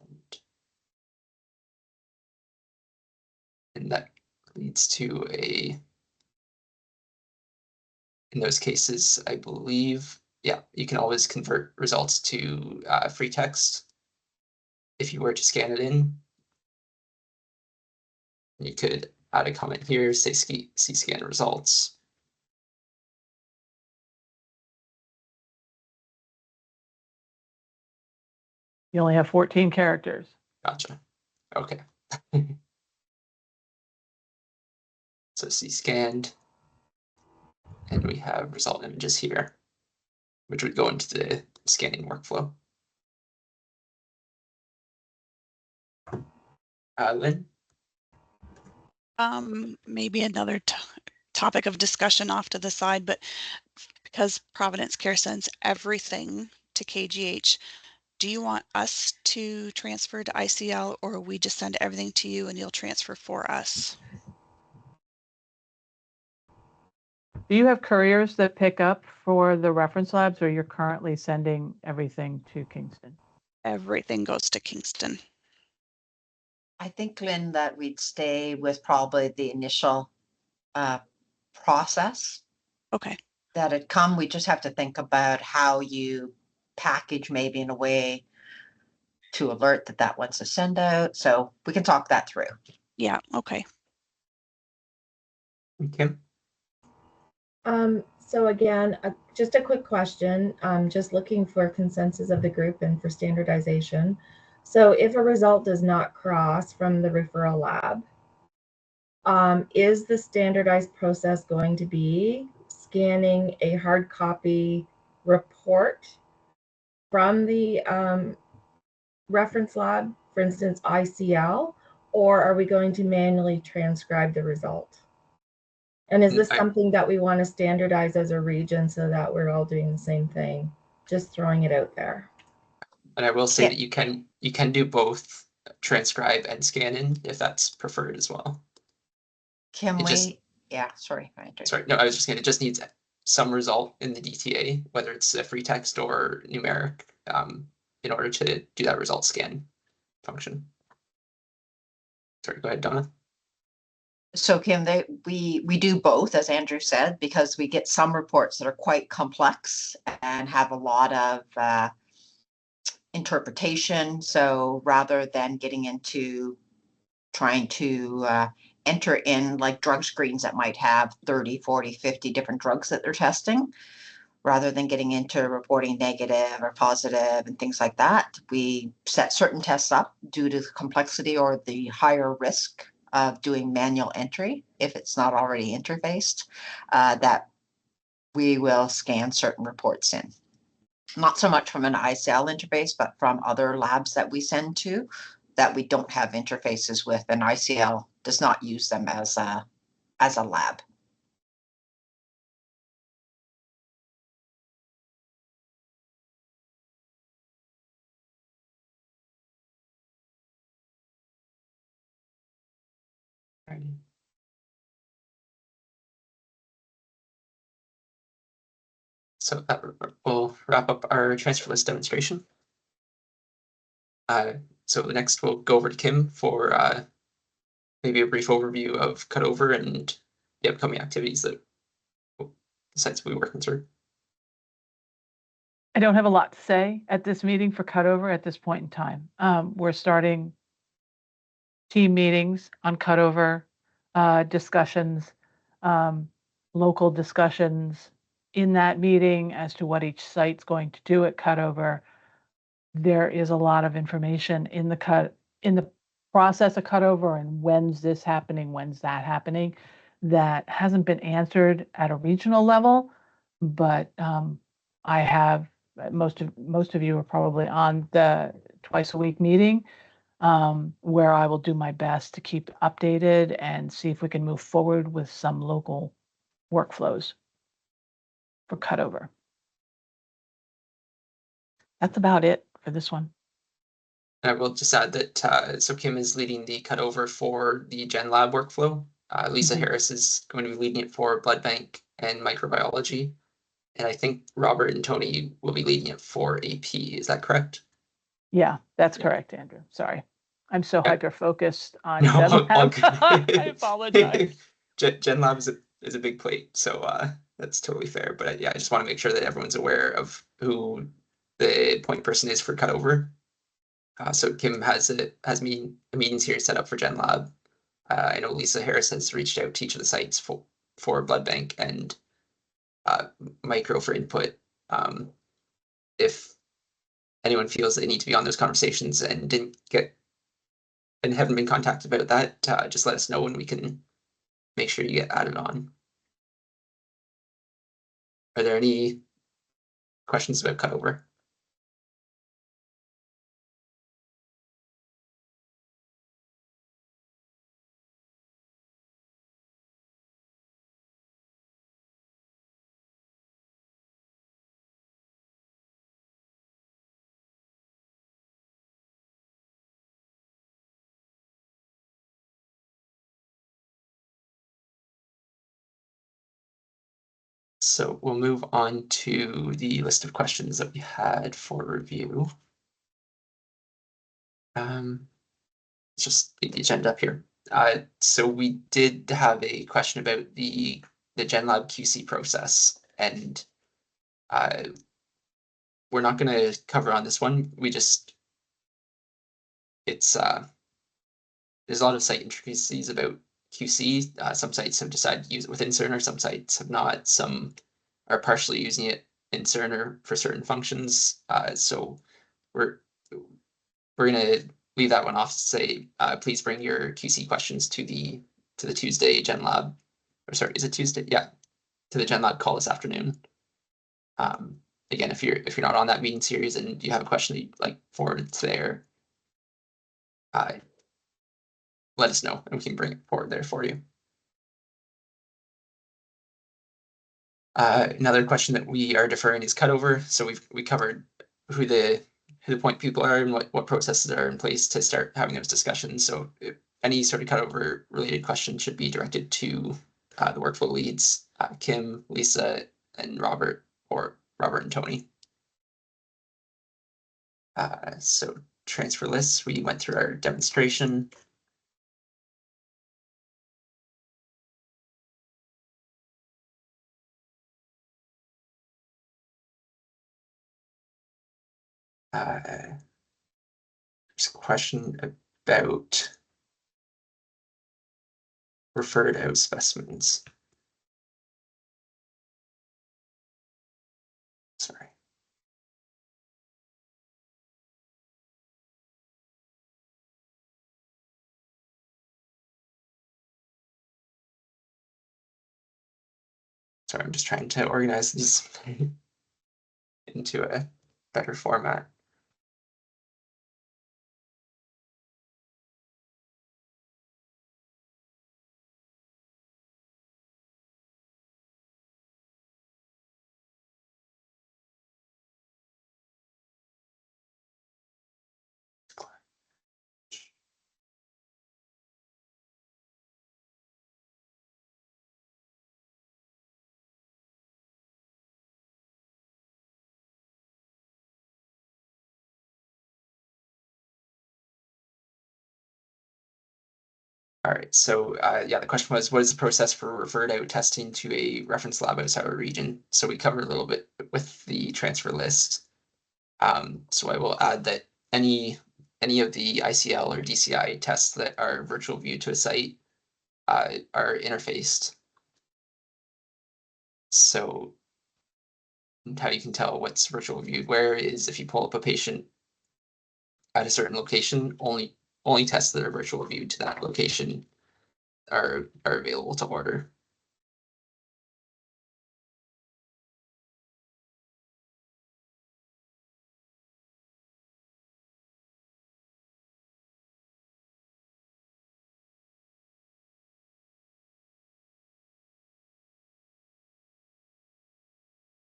and that leads to in those cases, I believe, yeah, you can always convert results to free text if you were to scan it in. You could add a comment here, say see scan results. You only have 14 characters. Gotcha. Okay. So see scanned. And we have result images here, which would go into the scanning workflow. Lynn? Maybe another topic of discussion off to the side, but because Providence Care sends everything to KGH, do you want us to transfer to ICL, or we just send everything to you and you'll transfer for us? Do you have couriers that pick up for the reference labs, or you're currently sending everything to Kingston? Everything goes to Kingston. I think, Lynn, that we'd stay with probably the initial process Okay. that had come. We just have to think about how you package maybe in a way to alert that wants to send out. So we can talk that through. Yeah. Okay. Kim? So again, just a quick question. Just looking for consensus of the group and for standardization. So if a result does not cross from the referral lab, is the standardized process going to be scanning a hard copy report from the reference lab, for instance, ICL, or are we going to manually transcribe the result? And is this something that we want to standardize as a region so that we're all doing the same thing? Just throwing it out there. And I will say that you can do both transcribe and scan in if that's preferred as well. Can It we? just- Yeah, sorry. Sorry, no, I was just saying it just needs some result in the DTA, whether it's a free text or numeric, in order to do that result scan function. Sorry, go ahead, Donna. So Kim, we do both, as Andrew said, because we get some reports that are quite complex and have a lot of interpretation. So rather than getting into trying to enter in like drug screens that might have 30, 40, 50 different drugs that they're testing, rather than getting into reporting negative or positive and things like that, we set certain tests up due to the complexity or the higher risk of doing manual entry, if it's not already interfaced, that we will scan certain reports in. Not so much from an ICL interface, but from other labs that we send to that we don't have interfaces with, and ICL does not use them as a lab. Alrighty. So that will wrap up our transfer list demonstration. So next we'll go over to Kim for maybe a brief overview of cutover and the upcoming activities that the sites will be working through. I don't have a lot to say at this meeting for cutover at this point in time. We're starting team meetings on cutover, discussions, local discussions in that meeting as to what each site's going to do at cutover. There is a lot of information in the process of cutover and when's this happening, when's that happening, that hasn't been answered at a regional level, but I have, most of you are probably on the twice a week meeting, where I will do my best to keep updated and see if we can move forward with some local workflows for cutover. That's about it for this one. I will just add that so Kim is leading the cutover for the GenLab workflow. Lisa Mhm. Harris is going to be leading it for blood bank and microbiology. And I think Robert and Tony will be leading it for AP. Is that correct? Yeah, that's correct, Andrew. Sorry. I'm so Yeah. hyper-focused on No, all GenLab. good. I apologize. GenLab is a big plate, so that's totally fair. But yeah, I just want to make sure that everyone's aware of who the point person is for cutover. So Kim has meetings here set up for GenLab. I know Lisa Harris has reached out to each of the sites for blood bank and micro for input. If anyone feels they need to be on those conversations and haven't been contacted about that, just let us know and we can make sure you get added on. Are there any questions about cutover? So we'll move on to the list of questions that we had for review. Let's just leave the agenda up here. So we did have a question about the GenLab QC process, and we're not going to cover on this one. It's there's a lot of site intricacies about QC. Some sites have decided to use it within Cerner, some sites have not. Some are partially using it in Cerner for certain functions. So we're going to leave that one off to say, please bring your QC questions to the Tuesday GenLab, or sorry, is it Tuesday? Yeah, to the GenLab call this afternoon. Again, if you're not on that meeting series and you have a question that you'd like forwarded there, let us know and we can bring it forward there for you. Another question that we are deferring is cutover. So we covered who the point people are and what processes are in place to start having those discussions. So if any sort of cutover related question should be directed to the workflow leads, Kim, Lisa, and Robert, or Robert and Tony. So transfer lists, we went through our demonstration. There's a question about referred out specimens. Sorry. Sorry, I'm just trying to organize these into a better format. All right, so yeah, the question was, what is the process for referred out testing to a reference lab outside our region? So we covered a little bit with the transfer list. So I will add that any of the ICL or DCI tests that are virtual viewed to a site are interfaced. So how you can tell what's virtual viewed where is if you pull up a patient at a certain location, only tests that are virtual viewed to that location are available to order.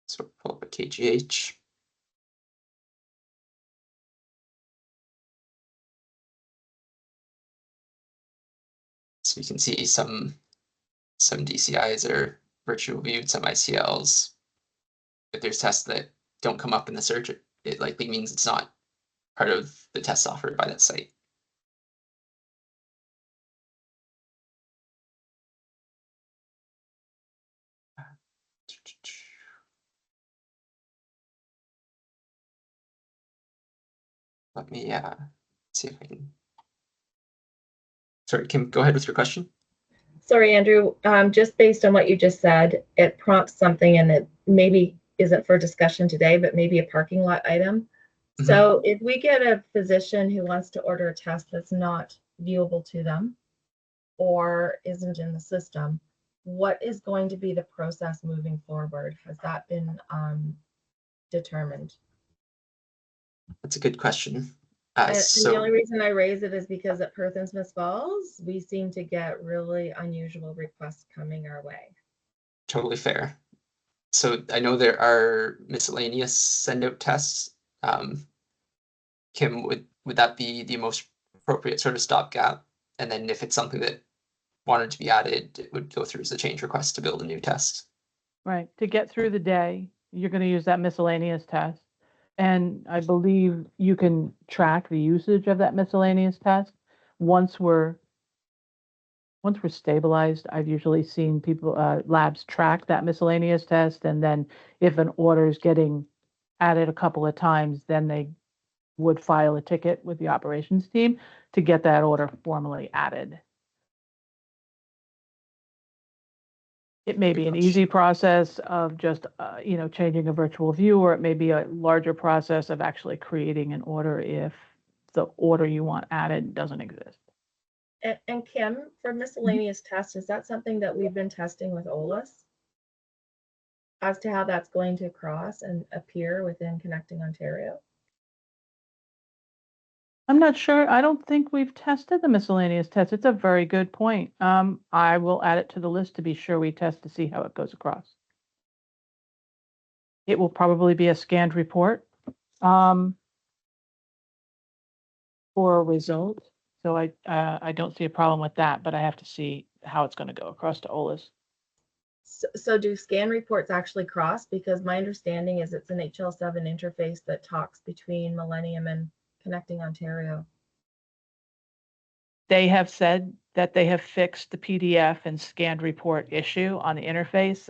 So pull up a KGH. So you can see some DCIs are virtual viewed, some ICLs. If there's tests that don't come up in the search, it likely means it's not part of the tests offered by that site. Let me see if I can. Sorry, Kim, go ahead with your question. Sorry, Andrew, just based on what you just said, it prompts something and it maybe isn't for discussion today, but maybe a parking lot item. Mhm. So if we get a physician who wants to order a test that's not viewable to them or isn't in the system, what is going to be the process moving forward? Has that been determined? That's a good question. And the only reason I raise it is because at Perth and Smith Falls, we seem to get really unusual requests coming our way. Totally fair. So I know there are miscellaneous send out tests. Kim, would that be the most appropriate sort of stopgap? And then if it's something that wanted to be added, it would go through as a change request to build a new test. Right, to get through the day, you're gonna use that miscellaneous test. And I believe you can track the usage of that miscellaneous test. Once we're stabilized, I've usually seen people, labs track that miscellaneous test, and then if an order is getting added a couple of times, then they would file a ticket with the operations team to get that order formally added. It may be an easy process of just, changing a virtual view, or it may be a larger process of actually creating an order if the order you want added doesn't exist. And Kim, for miscellaneous tests, is that something that we've been testing with OLAS? As to how that's going to cross and appear within Connecting Ontario? I'm not sure. I don't think we've tested the miscellaneous test. It's a very good point. I will add it to the list to be sure we test to see how it goes across. It will probably be a scanned report for a result. So I don't see a problem with that, but I have to see how it's going to go across to OLAS. So do scan reports actually cross? Because my understanding is it's an HL7 interface that talks between Millennium and Connecting Ontario. They have said that they have fixed the PDF and scanned report issue on the interface.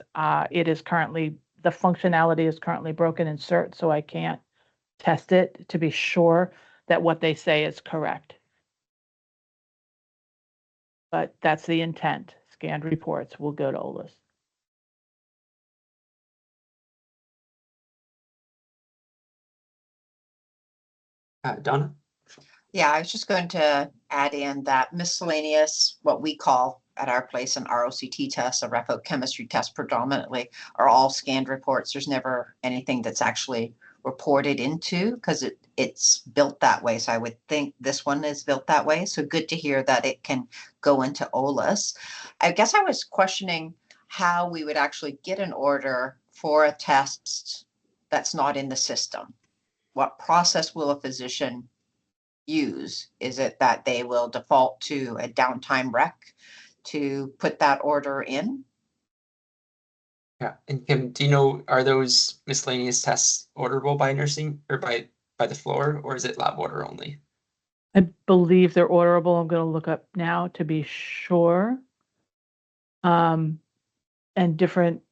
It is currently, the functionality is currently broken in CERT, so I can't test it to be sure that what they say is correct. But that's the intent. Scanned reports will go to OLAS. Donna? Yeah, I was just going to add in that miscellaneous, what we call at our place an ROCT test, a repo chemistry test predominantly, are all scanned reports. There's never anything that's actually reported into because it's built that way. So I would think this one is built that way. So good to hear that it can go into OLAS. I guess I was questioning how we would actually get an order for a test that's not in the system. What process will a physician use? Is it that they will default to a downtime rec to put that order in? Yeah, and Kim, do you know, are those miscellaneous tests orderable by nursing or by the floor, or is it lab order only? I believe they're orderable. I'm going to look up now to be sure. And different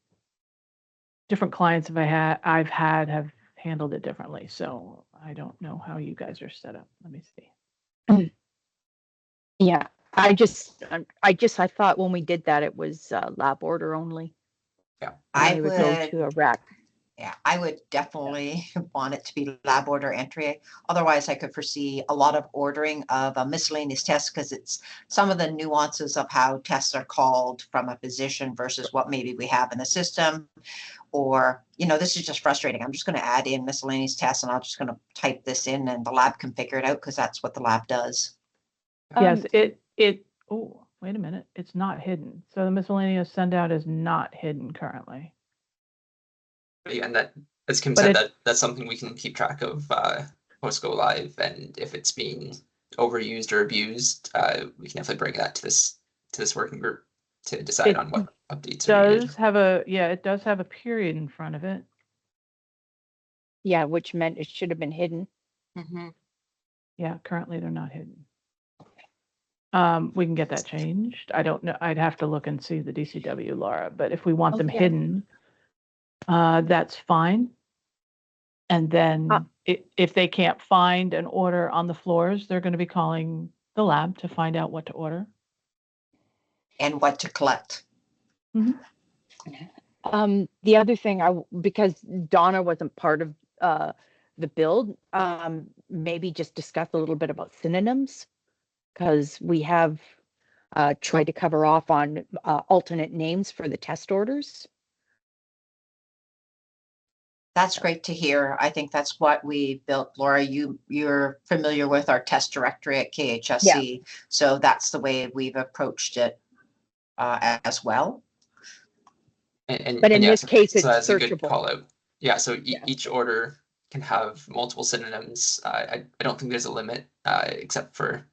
clients I've had have handled it differently. So I don't know how you guys are set up. Let me see. Yeah, I thought when we did that, it was lab order only. Yeah. I They would go would, to a rack. yeah, I would definitely want it to be lab order entry. Otherwise, I could foresee a lot of ordering of a miscellaneous test because it's some of the nuances of how tests are called from a physician versus what maybe we have in the system. Or, this is just frustrating. I'm just going to add in miscellaneous tests and I'm just going to type this in and the lab can figure it out because that's what the lab does. Yes, oh, wait a minute. It's not hidden. So the miscellaneous send out is not hidden currently. But yeah, and as Kim But said, that's something we can keep track of post go live, and if it's being overused or abused, we can definitely bring that to this working group to decide on what updates are needed. It does have a period in front of it. Yeah, which meant it should have been hidden. Mm-hmm. Yeah, currently they're not hidden. We can get that changed. I don't know. I'd have to look and see the DCW, Laura, but if we want them Okay. hidden, that's fine. And then if they can't find an order on the floors, they're going to be calling the lab to find out what to order. And what to collect. Mm-hmm. The other thing, because Donna wasn't part of the build, maybe just discuss a little bit about synonyms, because we have tried to cover off on alternate names for the test orders. That's great to hear. I think that's what we built. Laura, you're familiar with our test directory at KHSC. Yeah. So that's the way we've approached it as well. But in this case, it's that's searchable. A good call out. Yeah, so each order can have multiple synonyms. I don't think there's a limit except for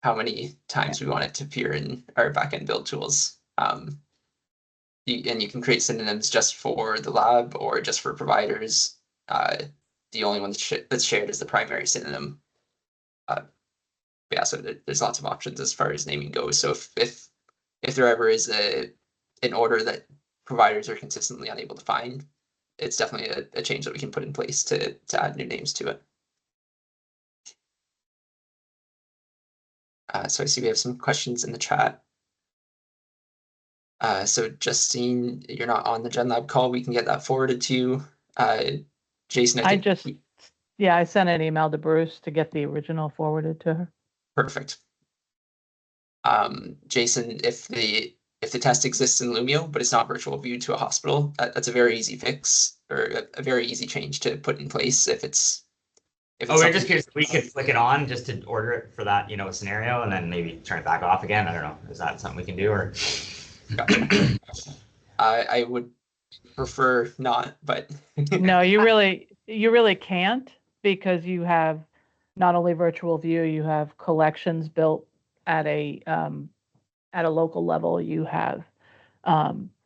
how many times we want it to appear in our backend build tools. And you can create synonyms just for the lab or just for providers. The only one that's shared is the primary synonym. Yeah, so there's lots of options as far as naming goes. So if there ever is an order that providers are consistently unable to find, it's definitely a change that we can put in place to add new names to it. So I see we have some questions in the chat. So Justine, you're not on the GenLab call. We can get that forwarded to you. Jason, I sent an email to Bruce to get the original forwarded to her. Perfect. Jason, if the test exists in Lumio, but it's not virtual view to a hospital, that's a very easy fix or a very easy change to put in place if it's we're just curious, we could flick it on just to order it for that, scenario, and then maybe turn it back off again. I don't know. Is that something we can do, or? Gotcha. I would prefer not, but no, you really can't, because you have not only virtual view, you have collections built at a local level. You have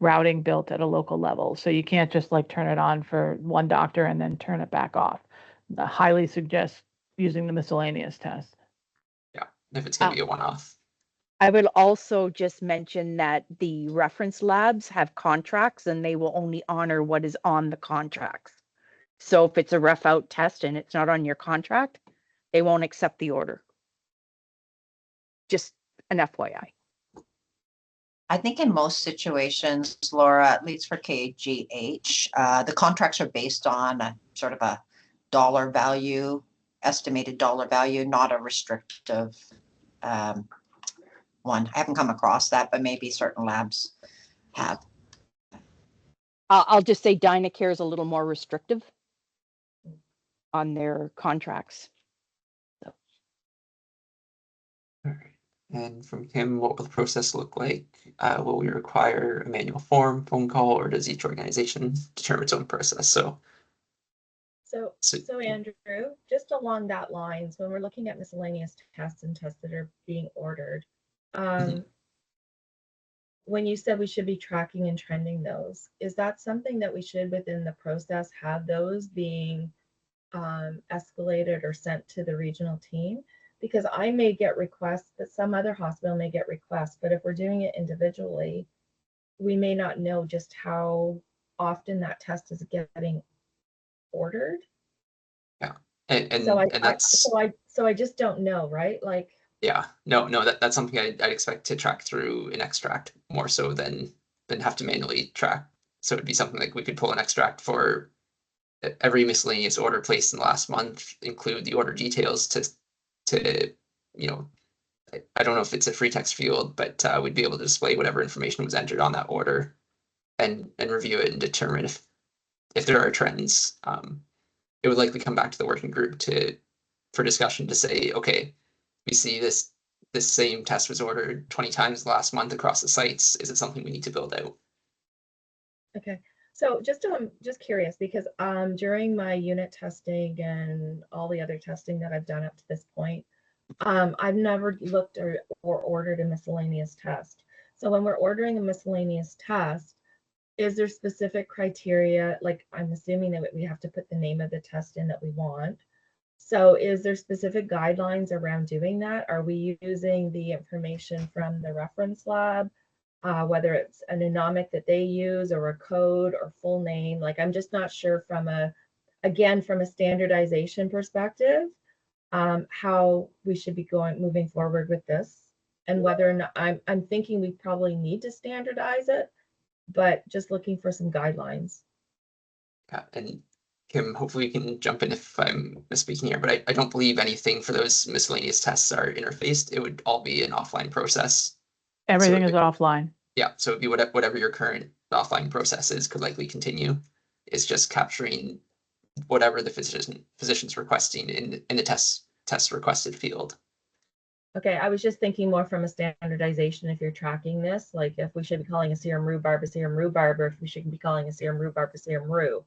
routing built at a local level, so you can't just turn it on for one doctor and then turn it back off. I highly suggest using the miscellaneous test. Yeah, if it's going to be a one-off. I would also just mention that the reference labs have contracts and they will only honor what is on the contracts. So if it's a ref out test and it's not on your contract, they won't accept the order. Just an FYI. I think in most situations, Laura, at least for KGH, the contracts are based on a sort of a dollar value, estimated dollar value, not a restrictive one. I haven't come across that, but maybe certain labs have. I'll just say Dynacare is a little more restrictive on their contracts. So. All right. And from Kim, what will the process look like? Will we require a manual form, phone call, or does each organization determine its own process? So Andrew, just along that lines, when we're looking at miscellaneous tests and tests that are being ordered, when you said we should be tracking and trending those, is that something that we should within the process have those being escalated or sent to the regional team? because I may get requests, but some other hospital may get requests, but if we're doing it individually, we may not know just how often that test is getting ordered. Yeah, and So that's so I just don't know, right? Like, yeah, no, that's something I'd expect to track through an extract more so than have to manually track. So it'd be something like we could pull an extract for every miscellaneous order placed in the last month, include the order details to you know, I don't know if it's a free text field, but we'd be able to display whatever information was entered on that order and review it and determine if there are trends. It would likely come back to the working group for discussion to say, okay, we see this same test was ordered 20 times last month across the sites. Is it something we need to build out? okay. So just curious because during my unit testing and all the other testing that I've done up to this point, I've never looked or ordered a miscellaneous test. So when we're ordering a miscellaneous test, is there specific criteria? Like, I'm assuming that we have to put the name of the test in that we want. So is there specific guidelines around doing that? Are we using the information from the reference lab, whether it's an anomic that they use or a code or full name? Like, I'm just not sure from a standardization perspective, how we should be moving forward with this, and whether or not I'm thinking we probably need to standardize it, but just looking for some guidelines. Yeah, and Kim, hopefully you can jump in if I'm misspeaking here, but I don't believe anything for those miscellaneous tests are interfaced. It would all be an offline process. Everything is offline. Yeah, so it'd be whatever your current offline process is could likely continue. It's just capturing whatever the physician's requesting in the test requested field. Okay, I was just thinking more from a standardization, if you're tracking this, like if we should be calling a serum rhubarb a serum rhubarb, or if we should be calling a serum rhubarb a serum rhu,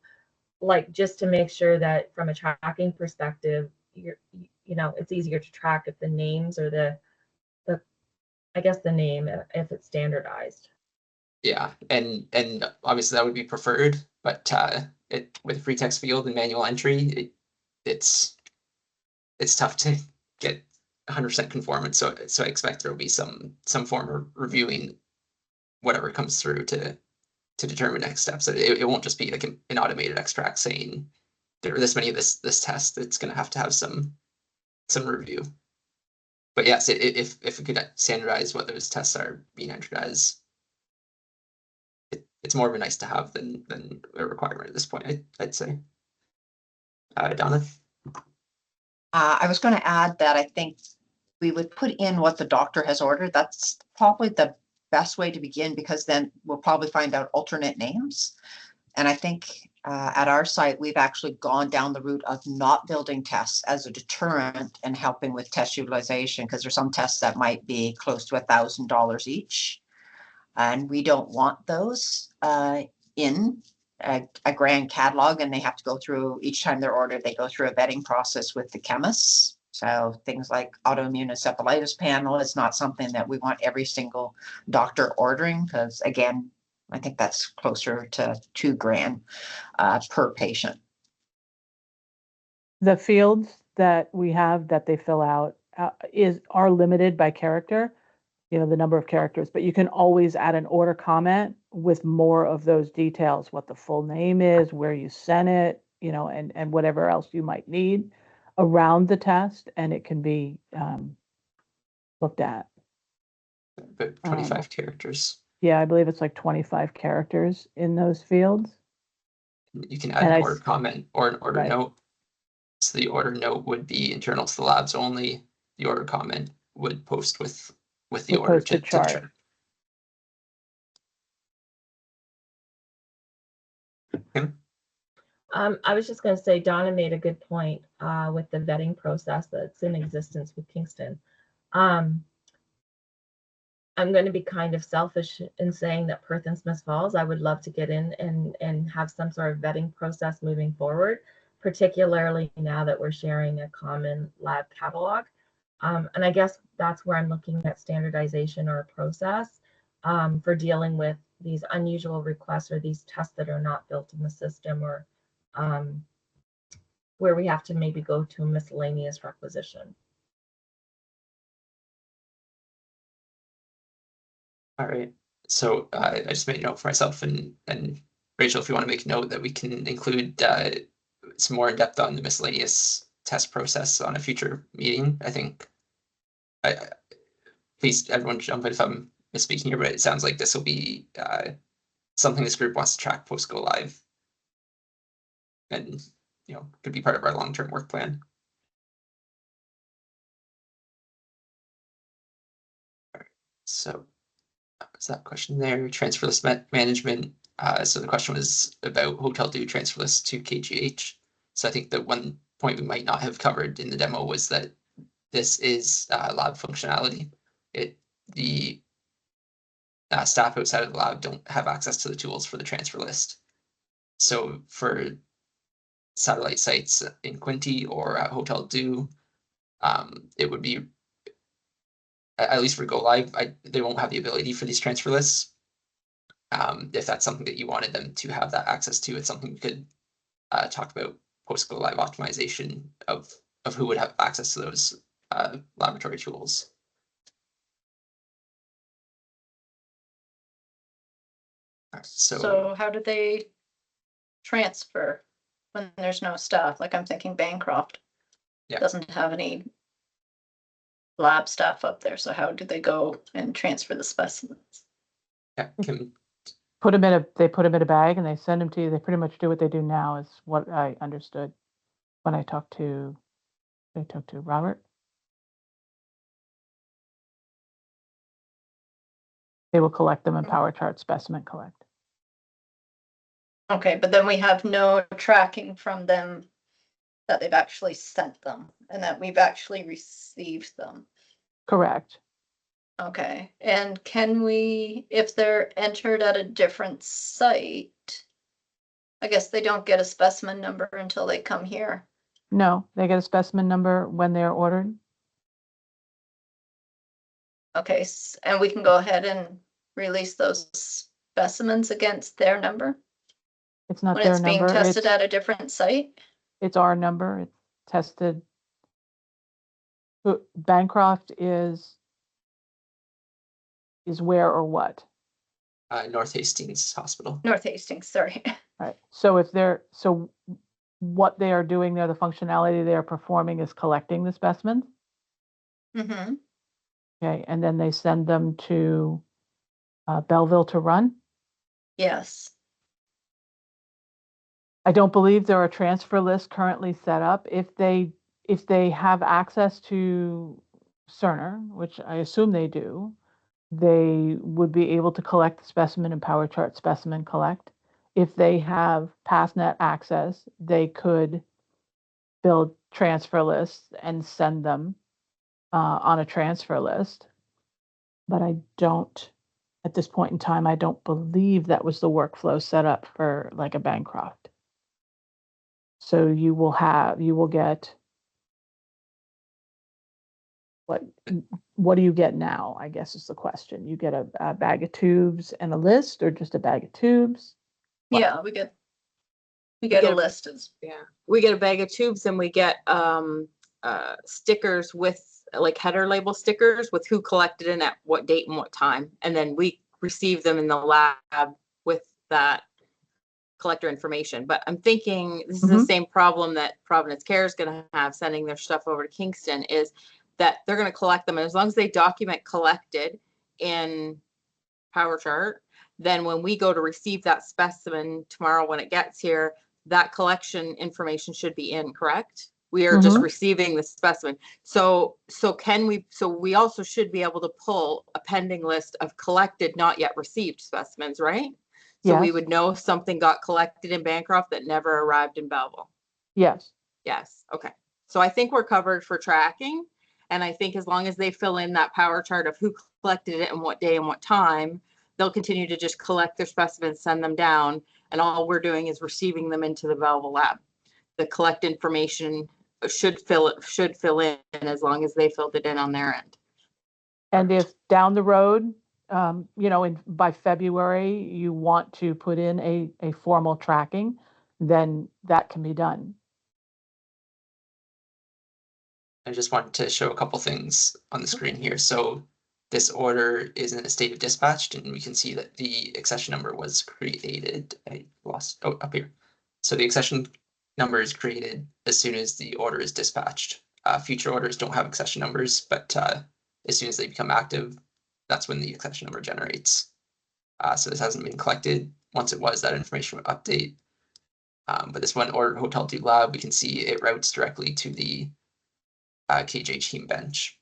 like just to make sure that from a tracking perspective, it's easier to track if the names or the I guess the name, if it's standardized. Yeah, and obviously that would be preferred, but with free text field and manual entry, it's tough to get 100% conformance. So I expect there will be some form of reviewing whatever comes through to determine next steps. It won't just be like an automated extract saying there are this many of this test. It's going to have some review. But yes, if we could standardize what those tests are being entered as, it's more of a nice to have than a requirement at this point, I'd say. Donna? I was going to add that I think we would put in what the doctor has ordered. That's probably the best way to begin, because then we'll probably find out alternate names. And I think at our site, we've actually gone down the route of not building tests as a deterrent and helping with test utilization, because there's some tests that might be close to $1,000 each. And we don't want those in a grand catalog, and they have to go through, each time they're ordered, they go through a vetting process with the chemists. So things like autoimmune encephalitis panel is not something that we want every single doctor ordering, because again, I think that's closer to $2,000 per patient. The fields that we have that they fill out are limited by character, the number of characters, but you can always add an order comment with more of those details, what the full name is, where you sent it, and whatever else you might need around the test, and it can be looked at. About 25 characters. Yeah, I believe it's like 25 characters in those fields. You can add an order comment or an order note. So the order note would be internal to the labs only. The order comment would post with the order to chart. I was just going to say, Donna made a good point with the vetting process that's in existence with Kingston. I'm going to be kind of selfish in saying that Perth and Smith Falls, I would love to get in and have some sort of vetting process moving forward, particularly now that we're sharing a common lab catalog. And I guess that's where I'm looking at standardization or a process for dealing with these unusual requests or these tests that are not built in the system, or where we have to maybe go to a miscellaneous requisition. All right, so I just made a note for myself and Rachel, if you want to make a note that we can include some more in depth on the miscellaneous test process on a future meeting, I think. Please, everyone jump in if I'm misspeaking here, but it sounds like this will be something this group wants to track post go live, and could be part of our long-term work plan. So what's that question there? Transfer list management. So the question was about Hotel Do transfer list to KGH. So I think that one point we might not have covered in the demo was that this is lab functionality. The staff outside of the lab don't have access to the tools for the transfer list. So for satellite sites in Quinte or at Hotel Do, it would be, at least for Go Live, they won't have the ability for these transfer lists. If that's something that you wanted them to have that access to, it's something we could talk about post Go Live optimization of who would have access to those laboratory tools. So how do they transfer when there's no staff? Like I'm thinking Bancroft doesn't have any lab staff up there. So how do they go and transfer the specimens? Yeah, they put them in a bag and they send them to you. They pretty much do what they do now, is what I understood when I talked to Robert. They will collect them in PowerChart Specimen Collect. Okay, but then we have no tracking from them that they've actually sent them and that we've actually received them. Correct. Okay, and can we, if they're entered at a different site, I guess they don't get a specimen number until they come here. No, they get a specimen number when they're ordered. Okay, and we can go ahead and release those specimens against their number? It's not when their it's being number. tested at a different site? It's our number. It's tested. Bancroft is where or what? North Hastings Hospital. North Hastings, sorry. Right. So what they are doing there, the functionality they are performing is collecting the specimens. Mm-hmm. Okay, and then they send them to Belleville to run. Yes. I don't believe there are transfer lists currently set up. If they have access to Cerner, which I assume they do, they would be able to collect the specimen in PowerChart Specimen Collect. If they have PassNet access, they could build transfer lists and send them on a transfer list. But I don't, at this point in time, I don't believe that was the workflow set up for like a Bancroft. So you will get, what do you get now, I guess is the question. You get a bag of tubes and a list, or just a bag of tubes? What? Yeah, we get a list. We get a bag of tubes and we get stickers with like header label stickers with who collected and at what date and what time. And then we receive them in the lab with that collector information. But I'm thinking this is the same problem that Providence Care is going to have sending their stuff over to Kingston, is that they're going to collect them. And as long as they document collected in PowerChart, then when we go to receive that specimen tomorrow when it gets here, that collection information should be in, correct? We are just receiving the specimen. So we also should be able to pull a pending list of collected, not yet received specimens, right? So we would know if something got collected in Bancroft that never arrived in Belleville. Yes. Yes. Okay. So I think we're covered for tracking. And I think as long as they fill in that PowerChart of who collected it and what day and what time, they'll continue to just collect their specimens, send them down. And all we're doing is receiving them into the Belleville lab. The collect information should fill in as long as they filled it in on their end. And if down the road, by February, you want to put in a formal tracking, then that can be done. I just wanted to show a couple things on the screen here. So this order is in a state of dispatched, and we can see that the accession number was created. I lost, oh, up here. So the accession number is created as soon as the order is dispatched. Future orders don't have accession numbers, but as soon as they become active, that's when the accession number generates. So this hasn't been collected. Once it was, that information would update. But this one order Hotel 2 Lab, we can see it routes directly to the KJ team bench.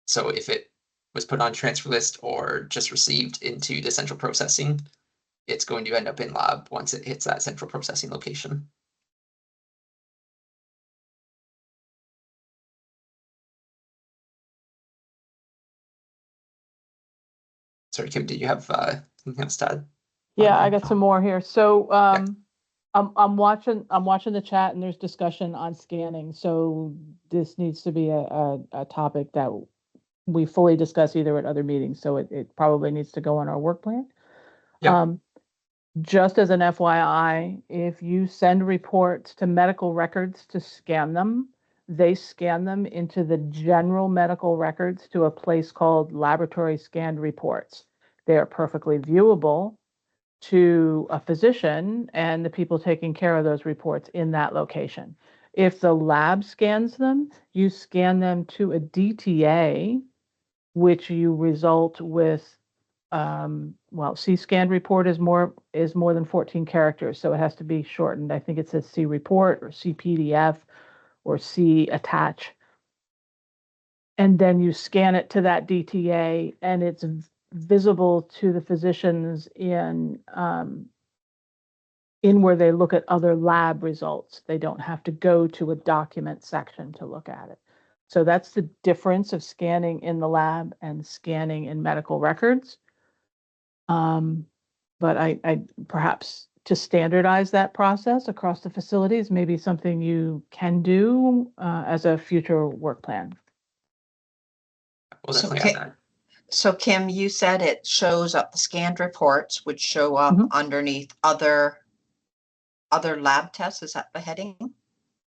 So if it was put on transfer list or just received into the central processing, it's going to end up in lab once it hits that central processing location. Sorry, Kim, did you have something else to add? Yeah, I got some more here. So I'm watching the chat and there's discussion on scanning. So this needs to be a topic that we fully discuss either at other meetings. So it probably needs to go on our work plan. Yeah. Just as an FYI, if you send reports to medical records to scan them, they scan them into the general medical records to a place called laboratory scanned reports. They are perfectly viewable to a physician and the people taking care of those reports in that location. If the lab scans them, you scan them to a DTA, which you result with, well, C-scanned report is more than 14 characters, so it has to be shortened. I think it says C report or C PDF or C attach. And then you scan it to that DTA and it's visible to the physicians in where they look at other lab results. They don't have to go to a document section to look at it. So that's the difference of scanning in the lab and scanning in medical records. But I perhaps to standardize that process across the facilities, maybe something you can do as a future work plan. We'll So definitely add that. So Kim, you said it shows up, the scanned reports would show up underneath other lab tests. Is that the heading?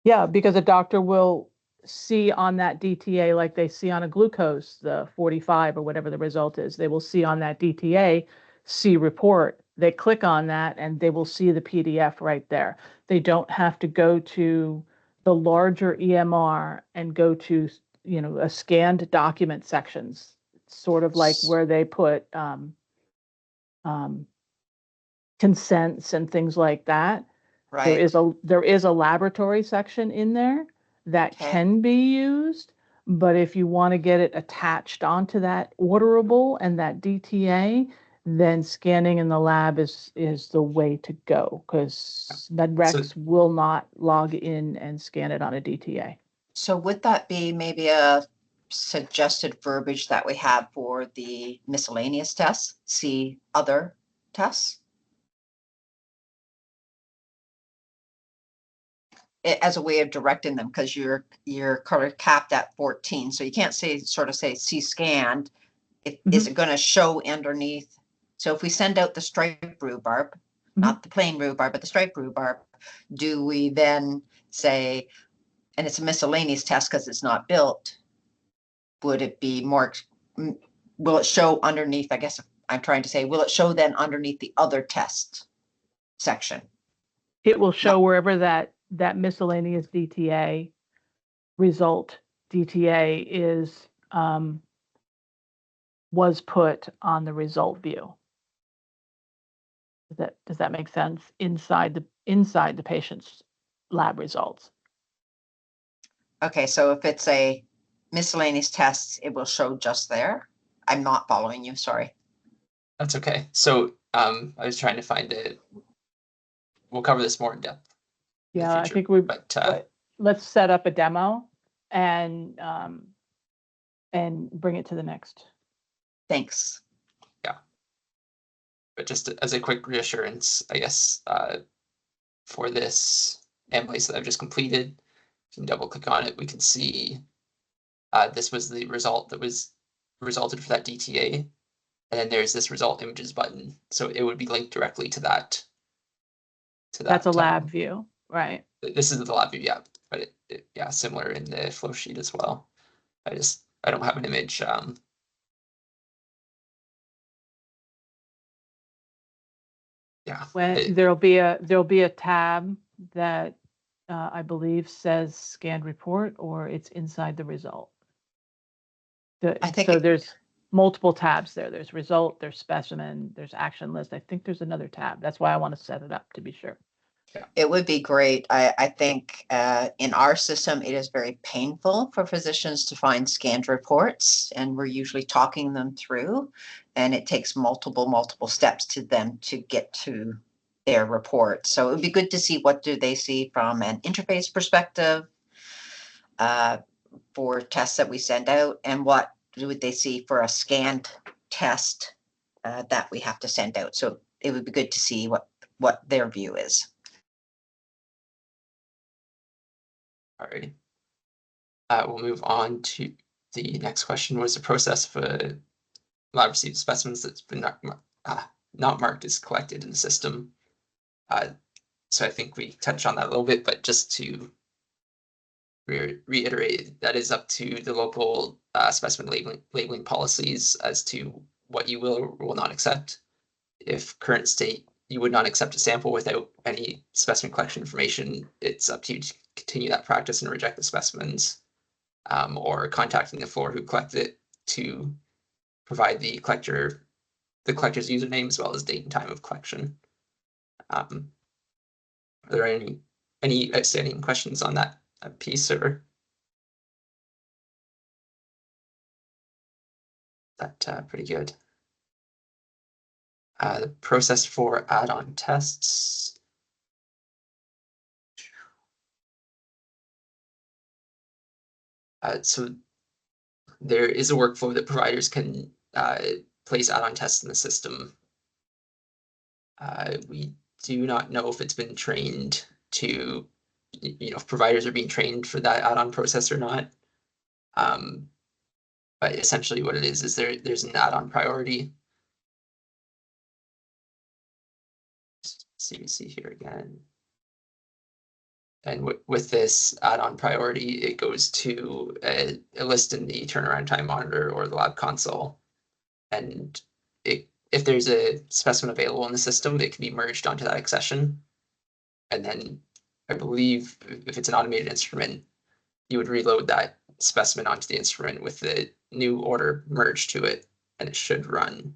Yeah, because a doctor will see on that DTA, like they see on a glucose, the 45 or whatever the result is, they will see on that DTA, see report. They click on that and they will see the PDF right there. They don't have to go to the larger EMR and go to, you know, a scanned document sections, sort of like where they put consents and things like that. Right. There is a laboratory section in there that can be used, but if you want to get it attached onto that orderable and that DTA, then scanning in the lab is the way to go, because MedRex will not log in and scan it on a DTA. So would that be maybe a suggested verbiage that we have for the miscellaneous tests? See other tests? As a way of directing them, because you're kind of capped at 14, so you can't say see scanned. Is it going to show underneath? So if we send out the striped rhubarb, not the plain rhubarb, but the striped rhubarb, do we then say, and it's a miscellaneous test because it's not built, would it be more, will it show underneath? I guess I'm trying to say, will it show then underneath the other test section? It will show wherever that miscellaneous DTA result DTA is was put on the result view. Does that make sense? Inside the patient's lab results. Okay, so if it's a miscellaneous tests, it will show just there. I'm not following you, sorry. That's okay. So I was trying to find it. We'll cover this more in depth. Yeah, I think let's set up a demo and bring it to the next. Thanks. Yeah. But just as a quick reassurance, I guess, for this template that I've just completed, you can double click on it. We can see this was the result that was resulted for that DTA. And then there's this result images button. So it would be linked directly to that. That's a lab view, right? This is the lab view, yeah. But yeah, similar in the flow sheet as well. I don't have an image Yeah. When there'll be a tab that I believe says scanned report, or it's inside the result. I think So it- there's multiple tabs there. There's result, there's specimen, there's action list. I think there's another tab. That's why I want to set it up to be sure. It would be great. I think in our system, it is very painful for physicians to find scanned reports, and we're usually talking them through, and it takes multiple steps to them to get to their report. So it would be good to see what do they see from an interface perspective for tests that we send out, and what would they see for a scanned test that we have to send out. So it would be good to see what their view is. Alrighty. We'll move on to the next question. Was the process for lab received specimens that's been not marked as collected in the system? So I think we touched on that a little bit, but just to reiterate, that is up to the local specimen labeling policies as to what you will or will not accept. If current state, you would not accept a sample without any specimen collection information, it's up to you to continue that practice and reject the specimens, or contacting the floor who collected it to provide the collector's username as well as date and time of collection. Are there any outstanding questions on that piece, or that pretty good? The process for add-on tests. So there is a workflow that providers can place add-on tests in the system. We do not know if it's been trained to, if providers are being trained for that add-on process or not. But essentially what it is there's an add-on priority. CBC here again. And with this add-on priority, it goes to a list in the turnaround time monitor or the lab console. And if there's a specimen available in the system, it can be merged onto that accession. And then I believe if it's an automated instrument, you would reload that specimen onto the instrument with the new order merged to it, and it should run.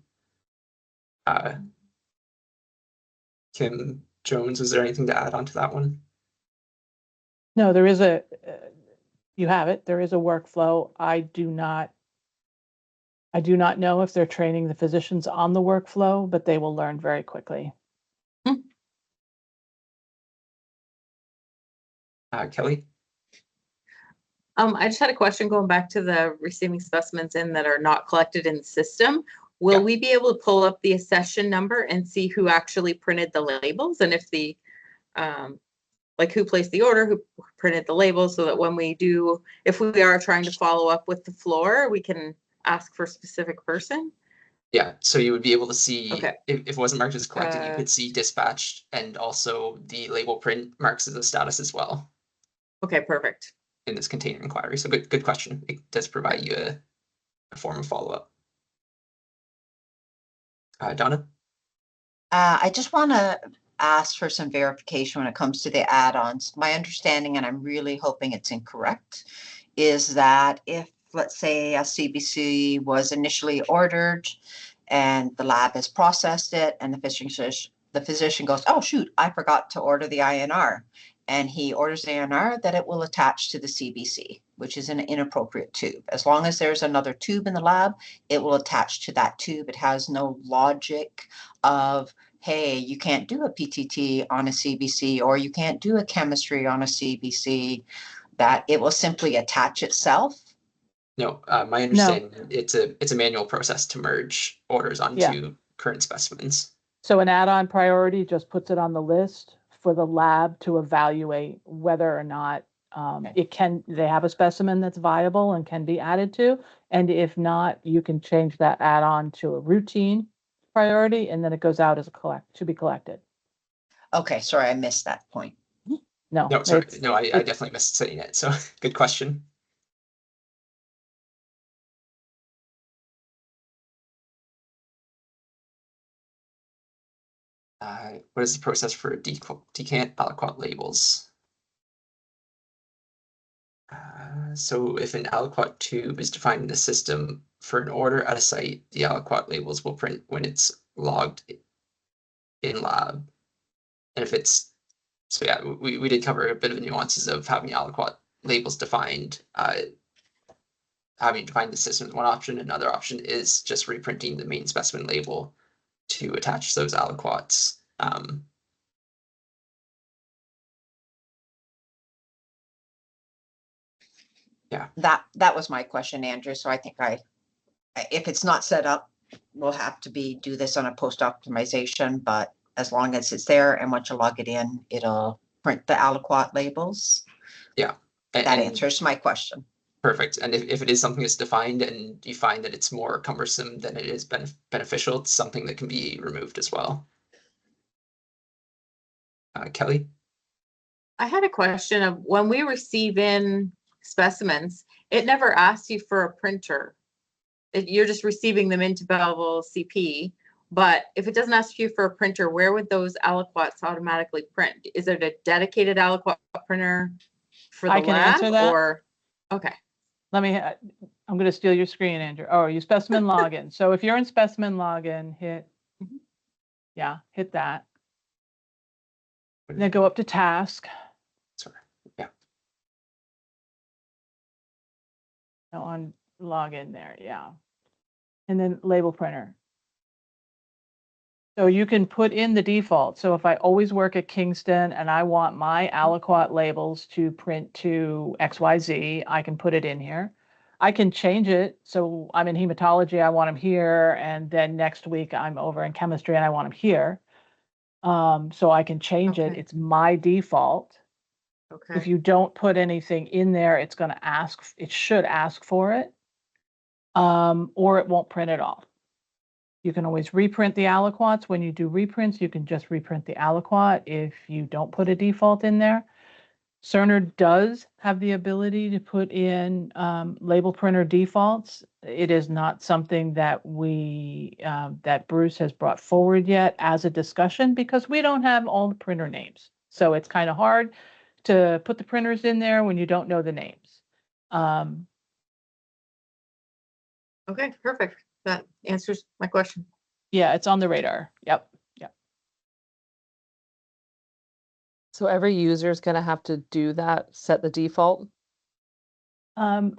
Kim Jones, was there anything to add on to that one? No, there is you have it. There is a workflow. I do not know if they're training the physicians on the workflow, but they will learn very quickly. Kelly? I just had a question going back to the receiving specimens in that are not collected in the system. Will we be able to pull up the accession number and see who actually printed the labels, and if the like who placed the order, who printed the labels, so that when if we are trying to follow up with the floor, we can ask for a specific person? Yeah, so you would be able to see, Okay. if it wasn't marked as collected, you could see dispatched, and also the label print marks as a status as well Okay, perfect. in this container inquiry. So good question. It does provide you a form of follow-up. Donna? I just want to ask for some verification when it comes to the add-ons. My understanding, and I'm really hoping it's incorrect, is that if, let's say, a CBC was initially ordered and the lab has processed it, and the physician goes, oh shoot, I forgot to order the INR, and he orders the INR, that it will attach to the CBC, which is an inappropriate tube. As long as there's another tube in the lab, it will attach to that tube. It has no logic of, hey, you can't do a PTT on a CBC, or you can't do a chemistry on a CBC, that it will simply attach itself. No, my understanding, it's a manual process to merge orders onto current specimens. So an add-on priority just puts it on the list for the lab to evaluate whether or not they have a specimen that's viable and can be added to. And if not, you can change that add-on to a routine priority, and then it goes out as to be collected. Okay, sorry, I missed that point. No, sorry. No, I definitely missed saying it. So good question. What is the process for decant aliquot labels? So if an aliquot tube is defined in the system for an order at a site, the aliquot labels will print when it's logged in lab. And if it's, so yeah, we did cover a bit of the nuances of having aliquot labels defined. Having defined the system is one option. Another option is just reprinting the main specimen label to attach those aliquots. Yeah, That was my question, Andrew. So I think if it's not set up, we'll have to do this on a post optimization, but as long as it's there and once you log it in, it'll print the aliquot labels. yeah. That answers my question. Perfect. And if it is something that's defined and you find that it's more cumbersome than it is beneficial, it's something that can be removed as well. Kelly? I had a question of when we receive in specimens, it never asks you for a printer. You're just receiving them into Belleville CP. But if it doesn't ask you for a printer, where would those aliquots automatically print? Is it a dedicated aliquot printer for the I can lab, answer that. or okay? Let me, I'm going to steal your screen, Andrew. Oh, you specimen login. So if you're in specimen login, hit that. And then go up to task. Sorry. Yeah. On login there, yeah. And then label printer. So you can put in the default. So if I always work at Kingston and I want my aliquot labels to print to XYZ, I can put it in here. I can change it. So I'm in hematology, I want them here. And then next week I'm over in chemistry and I want them here. So I can change it. Okay. It's my default. Okay. If you don't put anything in there, it's going to ask, it should ask for it. Or it won't print it off. You can always reprint the aliquots. When you do reprints, you can just reprint the aliquot if you don't put a default in there. Cerner does have the ability to put in label printer defaults. It is not something that that Bruce has brought forward yet as a discussion because we don't have all the printer names. So it's kind of hard to put the printers in there when you don't know the names. Okay, perfect. That answers my question. Yeah, it's on the radar. Yep. So every user is going to have to do that, set the default. They're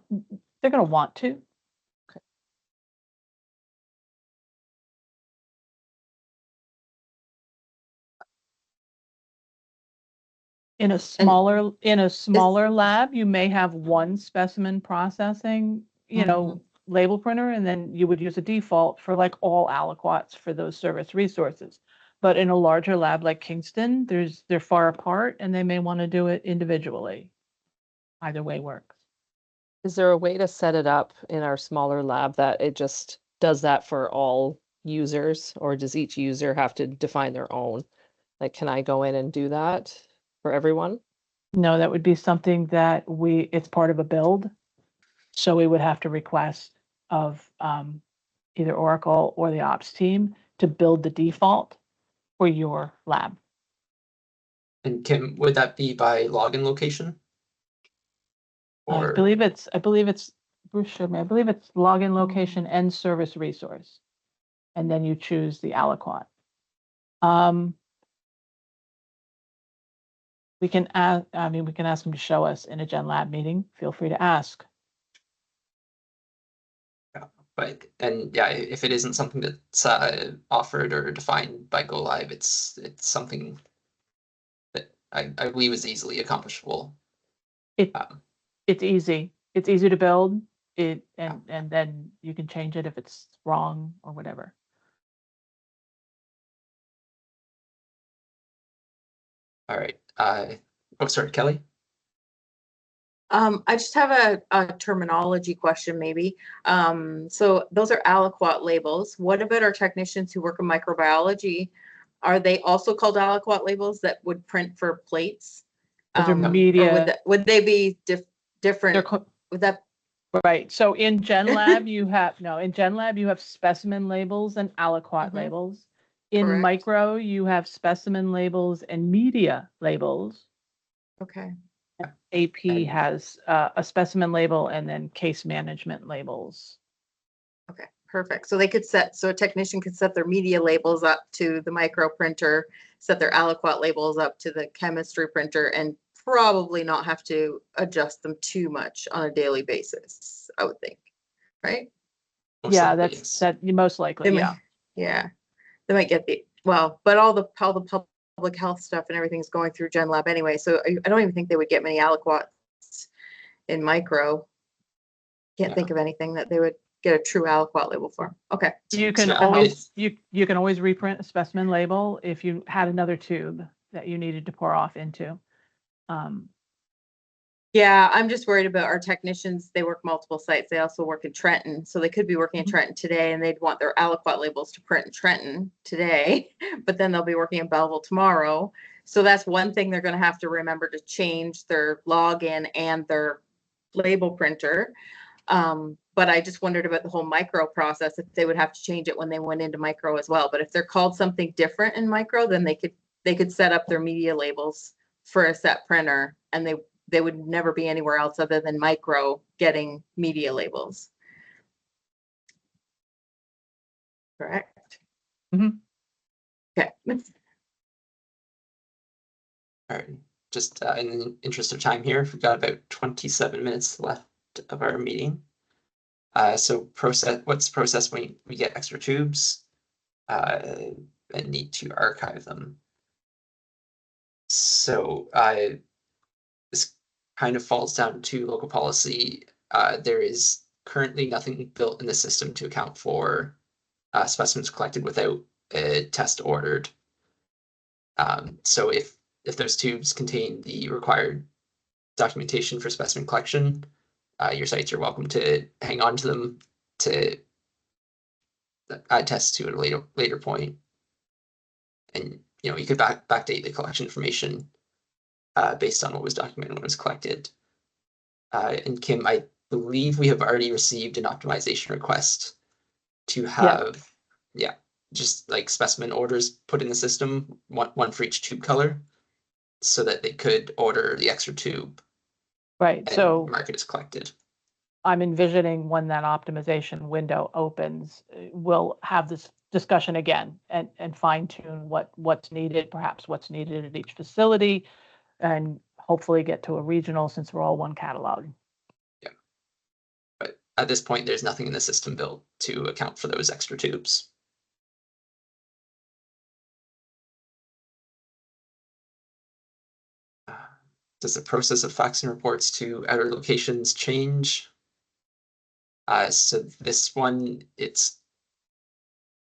going to want to. Okay. In a smaller lab, you may have one specimen processing, label printer, and then you would use a default for like all aliquots for those service resources. But in a larger lab like Kingston, they're far apart and they may want to do it individually. Either way works. Is there a way to set it up in our smaller lab that it just does that for all users, or does each user have to define their own? Like, can I go in and do that for everyone? No, that would be something that it's part of a build. So we would have to request of either Oracle or the ops team to build the default for your lab. And Kim, would that be by login location? I believe it's Bruce showed me. I believe it's login location and service resource, and then you choose the aliquot. We can ask. We can ask them to show us in a Gen Lab meeting. Feel free to ask. If it isn't something that's offered or defined by Go Live, it's something that I believe is easily accomplishable. It's easy. It's easy to build it, and then you can change it if it's wrong or whatever. All right. Sorry, Kelly. I just have a terminology question, maybe. So those are aliquot labels. What about our technicians who work in microbiology? Are they also called aliquot labels that would print for plates? Those are media. Would they be different? Would that? Right. So in Gen Lab, you have specimen labels and aliquot labels. In Correct. micro, you have specimen labels and media labels. Okay. AP And- has a specimen label and then case management labels. Okay, perfect. So they could set, so a technician could set their media labels up to the micro printer, set their aliquot labels up to the chemistry printer, and probably not have to adjust them too much on a daily basis, I would think, right? Most Yeah, likely, that's yes. that most likely. They Yeah. might- Yeah, they might get the, well, but all the public health stuff and everything's going through Gen Lab anyway, so I don't even think they would get many aliquots in micro. Can't Yeah. think of anything that they would get a true aliquot label for. Okay. You can Yeah, always you can always reprint a specimen label if you had another tube that you needed to pour off into. Yeah, I'm just worried about our technicians. They work multiple sites. They also work in Trenton. So they could be working in Mhm. Trenton today and they'd want their aliquot labels to print in Trenton today, but then they'll be working in Belleville tomorrow. So that's one thing they're going to have to remember, to change their login and their label printer. But I just wondered about the whole micro process, if they would have to change it when they went into micro as well. But if they're called something different in micro, then they could set up their media labels for a set printer, and they would never be anywhere else other than micro getting media labels. Correct? Mhm. Okay. All right. Just in the interest of time here, we've got about 27 minutes left of our meeting. So what's the process when we get extra tubes and need to archive them? So this kind of falls down to local policy. There is currently nothing built in the system to account for specimens collected without a test ordered. So if those tubes contain the required documentation for specimen collection, your sites are welcome to hang on to them to add tests to at a later point. And you could backdate the collection information based on what was documented when it was collected. And Kim, I believe we have already received an optimization request to have, just like specimen orders put in the system, one for each tube color, so that they could order the extra tube Right. and So mark it as collected. I'm envisioning when that optimization window opens, we'll have this discussion again and fine tune what's needed, perhaps what's needed at each facility, and hopefully get to a regional, since we're all one catalog. Yeah. But at this point, there's nothing in the system built to account for those extra tubes. Does the process of faxing reports to outer locations change? So this one, it's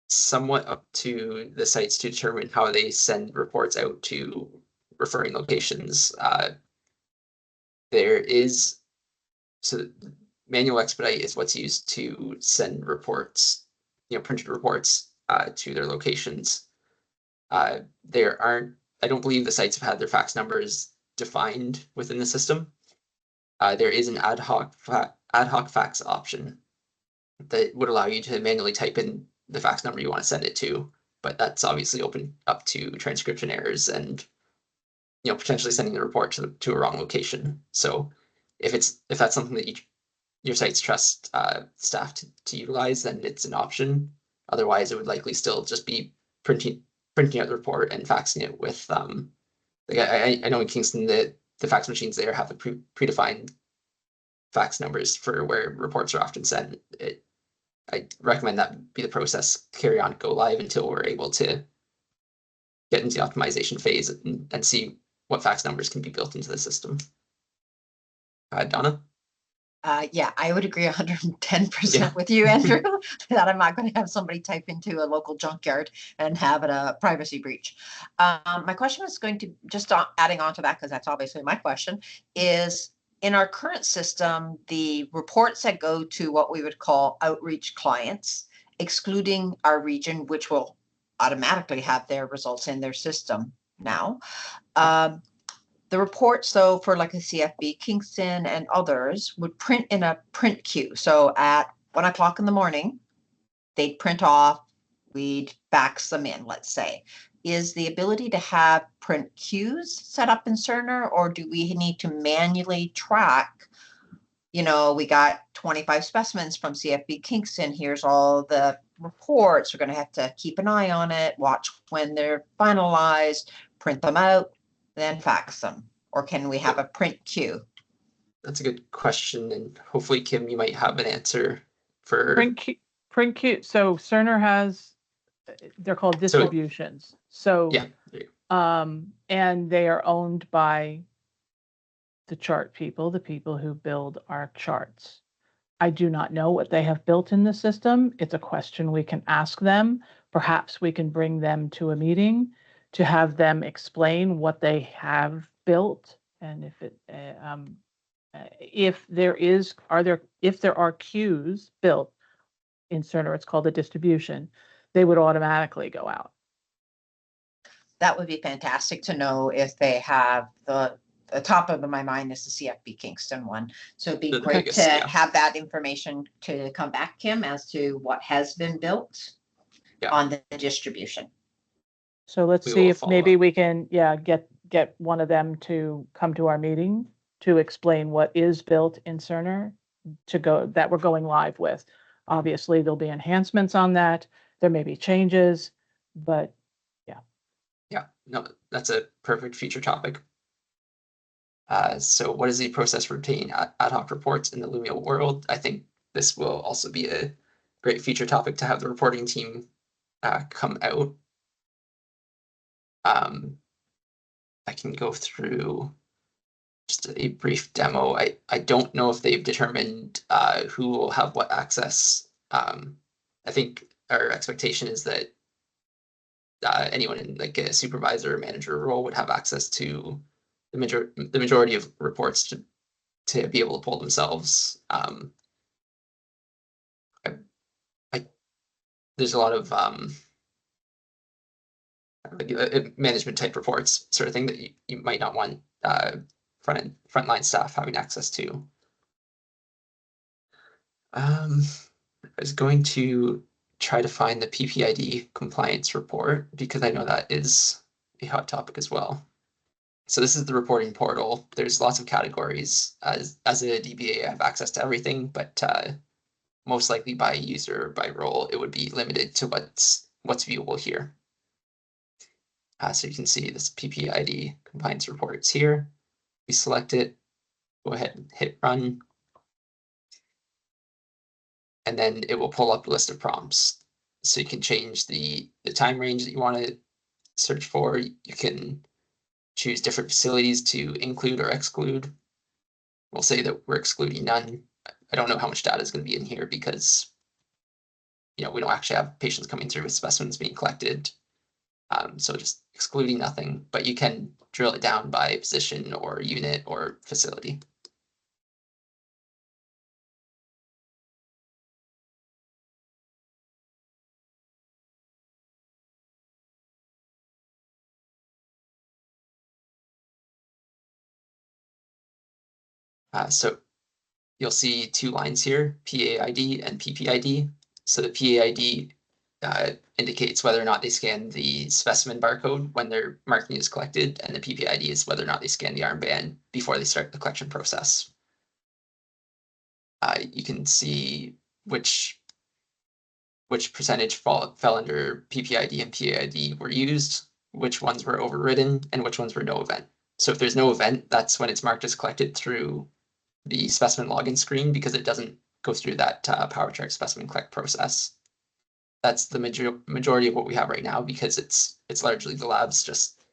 somewhat up to the sites to determine how they send reports out to referring locations. So manual expedite is what's used to send reports, printed reports to their locations. I don't believe the sites have had their fax numbers defined within the system. There is an ad hoc fax option that would allow you to manually type in the fax number you want to send it to, but that's obviously open up to transcription errors and potentially sending the report to a wrong location. So if that's something that your sites trust staff to utilize, then it's an option. Otherwise, it would likely still just be printing out the report and faxing it with I know in Kingston the fax machines there have the predefined fax numbers for where reports are often sent. I recommend that be the process, carry on, go live until we're able to get into the optimization phase and see what fax numbers can be built into the system. Donna? Yeah, I would agree 110% with you, Andrew, that I'm not going to have somebody type into a local junkyard and have it a privacy breach. My question is going to, just adding on to that, because that's obviously my question, is in our current system, the reports that go to what we would call outreach clients, excluding our region, which will automatically have their results in their system now. The reports, though, for like a CFB, Kingston, and others would print in a print queue. So at 1 o'clock in the morning, they'd print off we'd fax them in, let's say. Is the ability to have print queues set up in Cerner, or do we need to manually track? You know, we got 25 specimens from CFB Kingston. Here's all the reports. We're going to have to keep an eye on it, watch when they're finalized, print them out, then fax them. Or can we have a print queue? That's a good question, and hopefully, Kim, you might have an answer for. Print queue. So Cerner has, they're called distributions. So Yeah. and they are owned by the chart people, the people who build our charts. I do not know what they have built in the system. It's a question we can ask them. Perhaps we can bring them to a meeting to have them explain what they have built, and if there are queues built in Cerner, it's called a distribution, they would automatically go out. That would be fantastic to know if they have the top of my mind is the CFB Kingston one. So it'd be The great biggest, to yeah. have that information to come back, Kim, as to what has been built on the distribution. So let's We see will if follow maybe up. we can, get one of them to come to our meeting to explain what is built in Cerner that we're going live with. Obviously, there'll be enhancements on that. There may be changes, but Yeah, no, that's a perfect future topic. So what is the process for obtaining ad hoc reports in the Lumio world? I think this will also be a great future topic to have the reporting team come out. I can go through just a brief demo. I don't know if they've determined who will have what access. I think our expectation is that anyone in like a supervisor or manager role would have access to the majority of reports to be able to pull themselves. There's a lot of management type reports, sort of thing that you might not want frontline staff having access to. I was going to try to find the PPID compliance report because I know that is a hot topic as well. So this is the reporting portal. There's lots of categories. As a DBA, I have access to everything, but most likely by user, by role, it would be limited to what's viewable here. So you can see this PPID compliance report is here. We select it, go ahead and hit run. And then it will pull up a list of prompts. So you can change the time range that you want to search for. You can choose different facilities to include or exclude. We'll say that we're excluding none. I don't know how much data is going to be in here because we don't actually have patients coming through with specimens being collected. So just excluding nothing, but you can drill it down by position or unit or facility. So you'll see two lines here, PAID and PPID. So the PAID indicates whether or not they scan the specimen barcode when their marking is collected, and the PPID is whether or not they scan the armband before they start the collection process. You can see which percentage fell under PPID and PAID were used, which ones were overridden, and which ones were no event. So if there's no event, that's when it's marked as collected through the specimen login screen because it doesn't go through that PowerChart specimen collect process. That's the majority of what we have right now because it's largely the labs just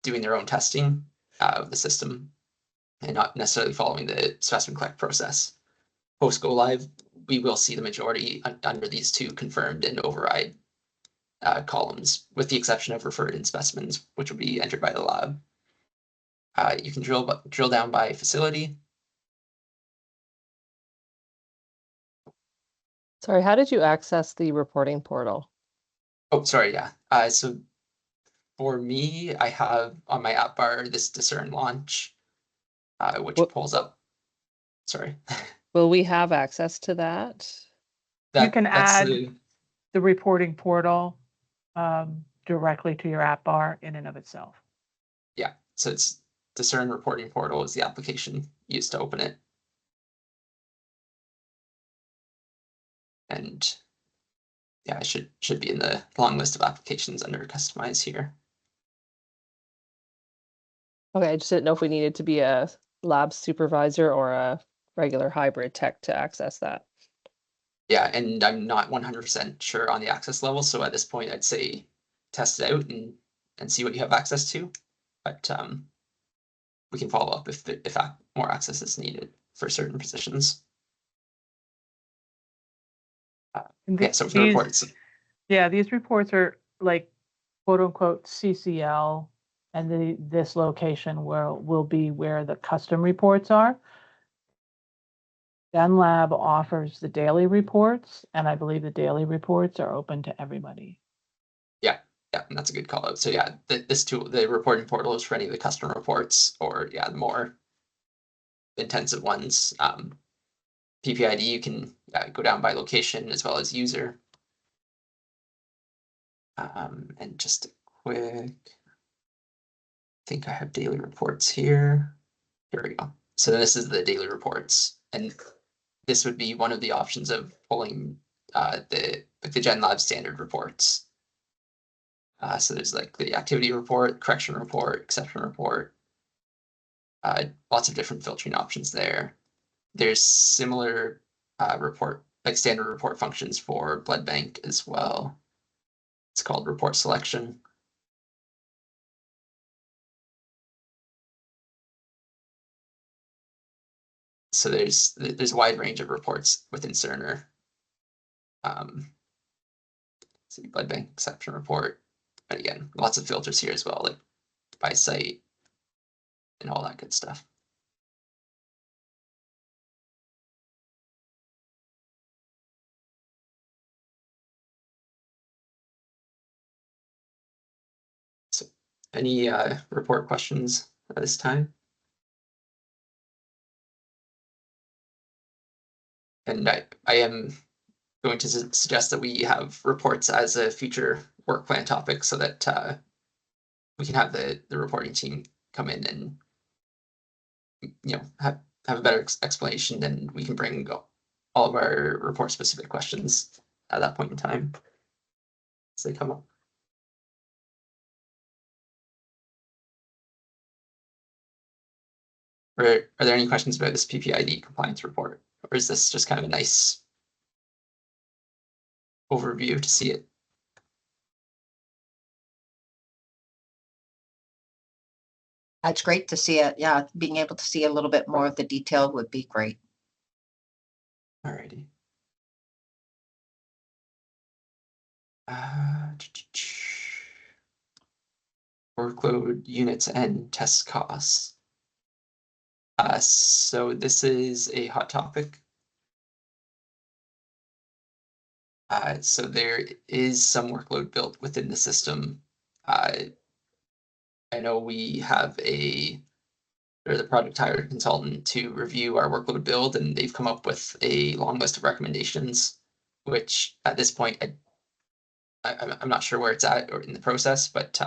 doing their own testing of the system and not necessarily following the specimen collect process. Post go live, we will see the majority under these two confirmed and override columns, with the exception of referred in specimens, which will be entered by the lab. You can drill down by facility. Sorry, how did you access the reporting portal? Oh, sorry, yeah. So for me, I have on my app bar this Discern launch, which pulls up. Sorry. Will we have access to that? You can add the reporting portal directly to your app bar in and of itself. Yeah, so it's the CERN reporting portal is the application used to open it. And yeah, it should be in the long list of applications under customize here. Okay, I just didn't know if we needed to be a lab supervisor or a regular hybrid tech to access that. Yeah, and I'm not 100% sure on the access level, so at this point I'd say test it out and see what you have access to. But we can follow up if more access is needed for certain positions. Yeah, so for the reports. Yeah, these reports are like quote unquote CCL, and this location will be where the custom reports are. GenLab offers the daily reports, and I believe the daily reports are open to everybody. Yeah, and that's a good call out. So yeah, this tool, the reporting portal, is for any of the custom reports, or yeah, the more intensive ones. PPID, you can go down by location as well as user. And just a quick, I think I have daily reports here. Here we go. So this is the daily reports, and this would be one of the options of pulling the GenLab standard reports. So there's like the activity report, correction report, exception report. Lots of different filtering options there. There's similar report, like standard report functions for blood bank as well. It's called report selection. So there's a wide range of reports within Cerner. See, blood bank exception report, and again, lots of filters here as well, like by site and all that good stuff. So, any report questions at this time? And I am going to suggest that we have reports as a future work plan topic so that we can have the reporting team come in and have a better explanation, and we can bring all of our report specific questions at that point in time as they come up. Are there any questions about this PPID compliance report, or is this just kind of a nice overview to see it? It's great to see it. Yeah, being able to see a little bit more of the detail would be great. Alrighty. Workload units and test costs. So this is a hot topic. So there is some workload built within the system. I know we have the project hired consultant to review our workload build, and they've come up with a long list of recommendations, which at this point I'm not sure where it's at or in the process, but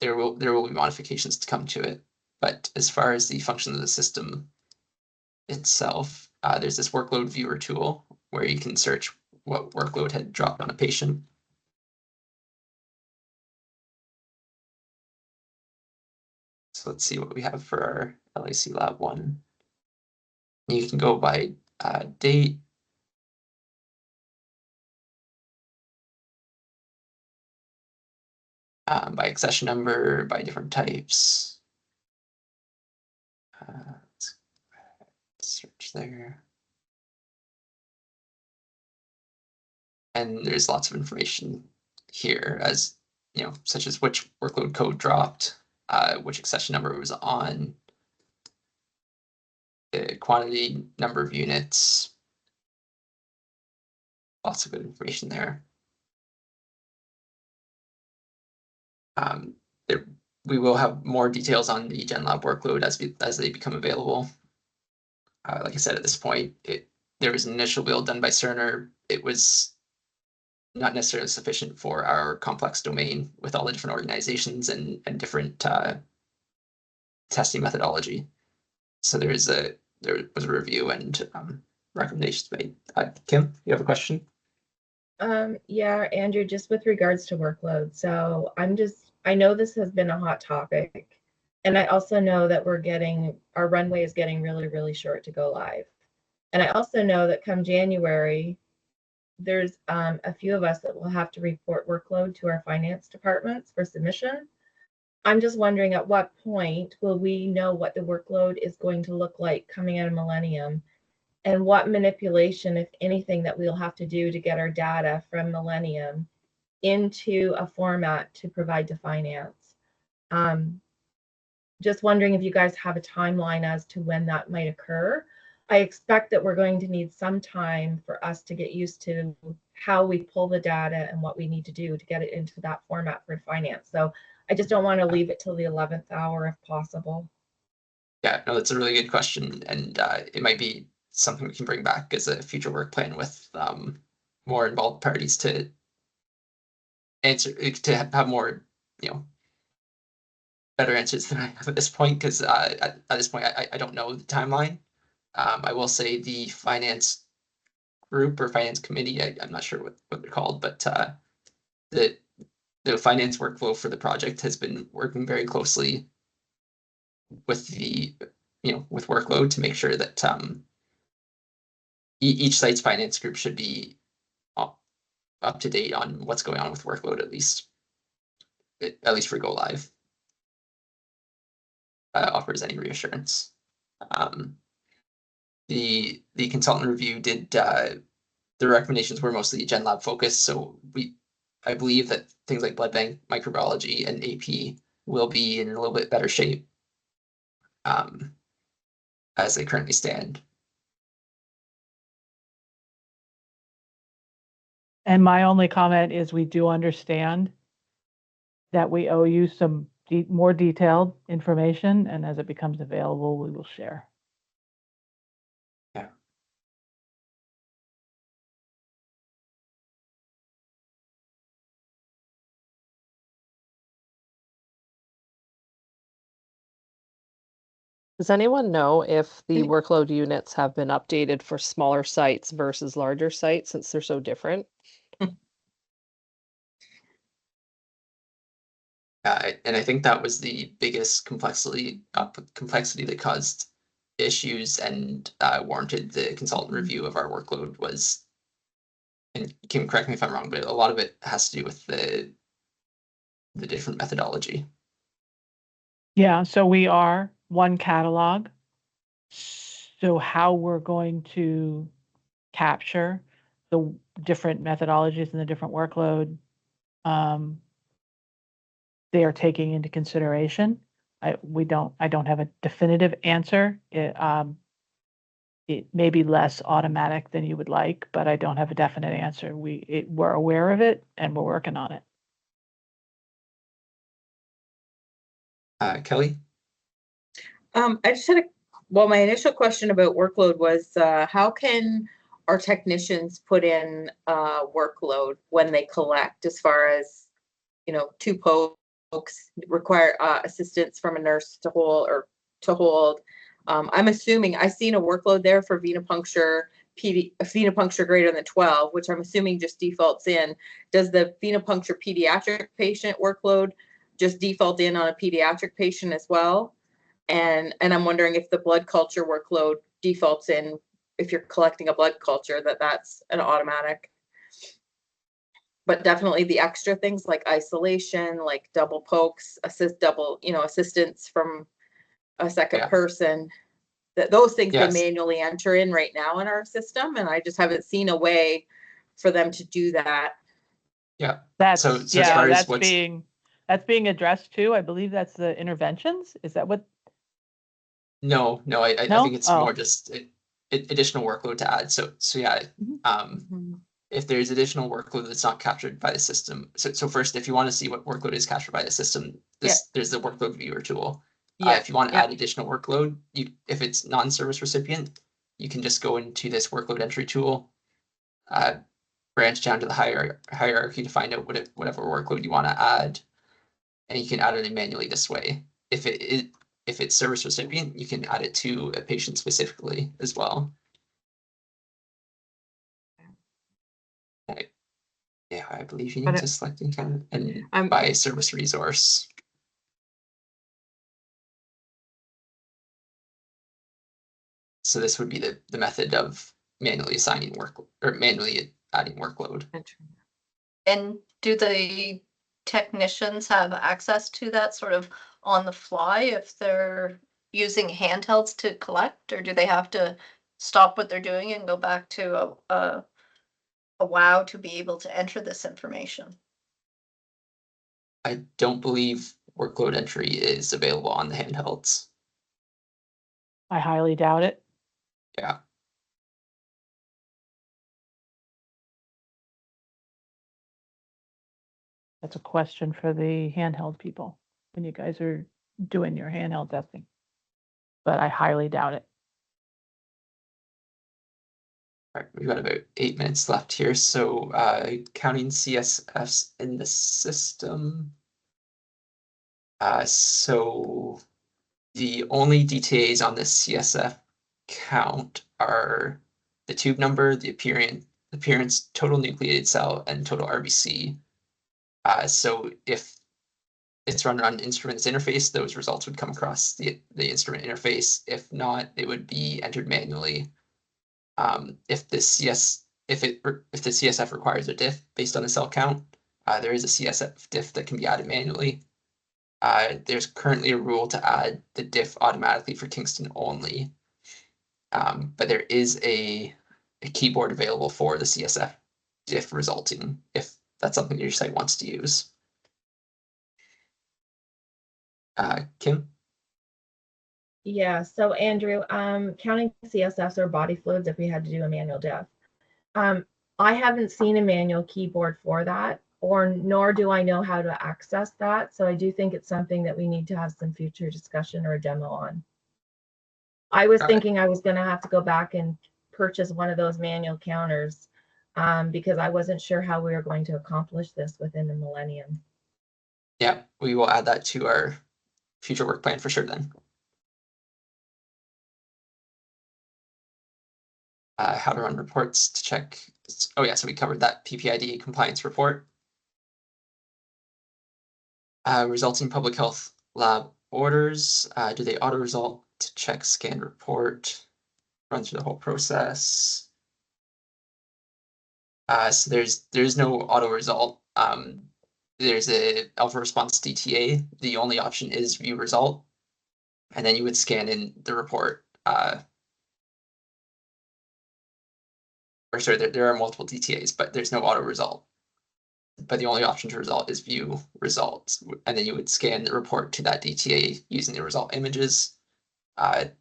there will be modifications to come to it. But as far as the function of the system itself, there's this workload viewer tool where you can search what workload had dropped on a patient. So let's see what we have for our LAC Lab 1. You can go by date. By accession number, by different types. Let's search there. And there's lots of information here, as such as which workload code dropped, which accession number was on, the quantity, number of units. Lots of good information there. We will have more details on the GenLab workload as they become available. Like I said, at this point, there was an initial build done by Cerner. It was not necessarily sufficient for our complex domain with all the different organizations and different testing methodology. So there was a review and recommendations made. Kim, you have a question? Yeah, Andrew, just with regards to workload. So I know this has been a hot topic, and I also know that our runway is getting really, really short to go live. And I also know that come January, there's a few of us that will have to report workload to our finance departments for submission. I'm just wondering, at what point will we know what the workload is going to look like coming out of Millennium, and what manipulation, if anything, that we'll have to do to get our data from Millennium into a format to provide to finance. Just wondering if you guys have a timeline as to when that might occur. I expect that we're going to need some time for us to get used to how we pull the data and what we need to do to get it into that format for finance. So I just don't want to leave it till the 11th hour if possible. Yeah, no, that's a really good question, and it might be something we can bring back as a future work plan with more involved parties to answer, to have more, better answers than I have at this point, because at this point I don't know the timeline. I will say the finance group or finance committee, I'm not sure what they're called, but the finance workflow for the project has been working very closely with the with workload to make sure that each site's finance group should be up to date on what's going on with workload, at least for go live. Offers any reassurance. The consultant review did the recommendations were mostly GenLab focused, so I believe that things like blood bank, microbiology, and AP will be in a little bit better shape as they currently stand. And my only comment is we do understand that we owe you some more detailed information, and as it becomes available, we will share. Yeah. Does anyone know if the workload units have been updated for smaller sites versus larger sites since they're so different? And I think that was the biggest complexity that caused issues and warranted the consultant review of our workload was, and Kim, correct me if I'm wrong, but a lot of it has to do with the different methodology. Yeah, so we are one catalog. So how we're going to capture the different methodologies and the different workload, they are taking into consideration. I don't have a definitive answer. It may be less automatic than you would like, but I don't have a definite answer. We're aware of it and we're working on it. Kelly? I just had my initial question about workload was, how can our technicians put in workload when they collect, as far as, 2 pokes require assistance from a nurse to hold. I'm assuming I've seen a workload there for venipuncture, venipuncture greater than 12, which I'm assuming just defaults in. Does the venipuncture pediatric patient workload just default in on a pediatric patient as well? And I'm wondering if the blood culture workload defaults in, if you're collecting a blood culture, that's an automatic. But definitely the extra things like isolation, like double pokes, assistance from a second person, those things they manually enter in right now in our system. And I just haven't seen a way for them to do that. Yeah. That's being addressed too. I believe that's the interventions. Is that what? No, I think it's more just additional workload to add. So yeah, if there's additional workload that's not captured by the system. So first, if you want to see what workload is captured by the system, there's the workload viewer tool. If you want to add additional workload, if it's non-service recipient, you can just go into this workload entry tool, branch down to the hierarchy to find out whatever workload you want to add, and you can add it in manually this way. If it's service recipient, you can add it to a patient specifically as well. Yeah, I believe you need to select and by service resource. So this would be the method of manually assigning work or manually adding workload. And do the technicians have access to that sort of on the fly if they're using handhelds to collect, or do they have to stop what they're doing and go back to a WOW to be able to enter this information? I don't believe workload entry is available on the handhelds. I highly doubt it. Yeah. That's a question for the handheld people when you guys are doing your handheld testing. But I highly doubt it. All right, we've got about 8 minutes left here. So counting CSFs in the system. So the only DTAs on this CSF count are the tube number, the appearance, total nucleated cell, and total RBC. So if it's run on instrument's interface, those results would come across the instrument interface. If not, it would be entered manually. If the CSF requires a diff based on the cell count, there is a CSF diff that can be added manually. There's currently a rule to add the diff automatically for Kingston only. But there is a keyboard available for the CSF diff resulting if that's something your site wants to use. Kim? Yeah, so Andrew, counting CSFs or body fluids if we had to do a manual diff. I haven't seen a manual keyboard for that, nor do I know how to access that. So I do think it's something that we need to have some future discussion or a demo on. I was thinking I was going to have to go back and purchase one of those manual counters because I wasn't sure how we were going to accomplish this within the millennium. Yeah, we will add that to our future work plan for sure then. How to run reports to check. Oh yeah, so we covered that PPID compliance report. Resulting public health lab orders. Do they auto result to check scanned report? Run through the whole process. So there's no auto result. There's a alpha response DTA. The only option is view result, and then you would scan in the report. Or sorry, there are multiple DTAs, but there's no auto result. But the only option to result is view results, and then you would scan the report to that DTA using the result images.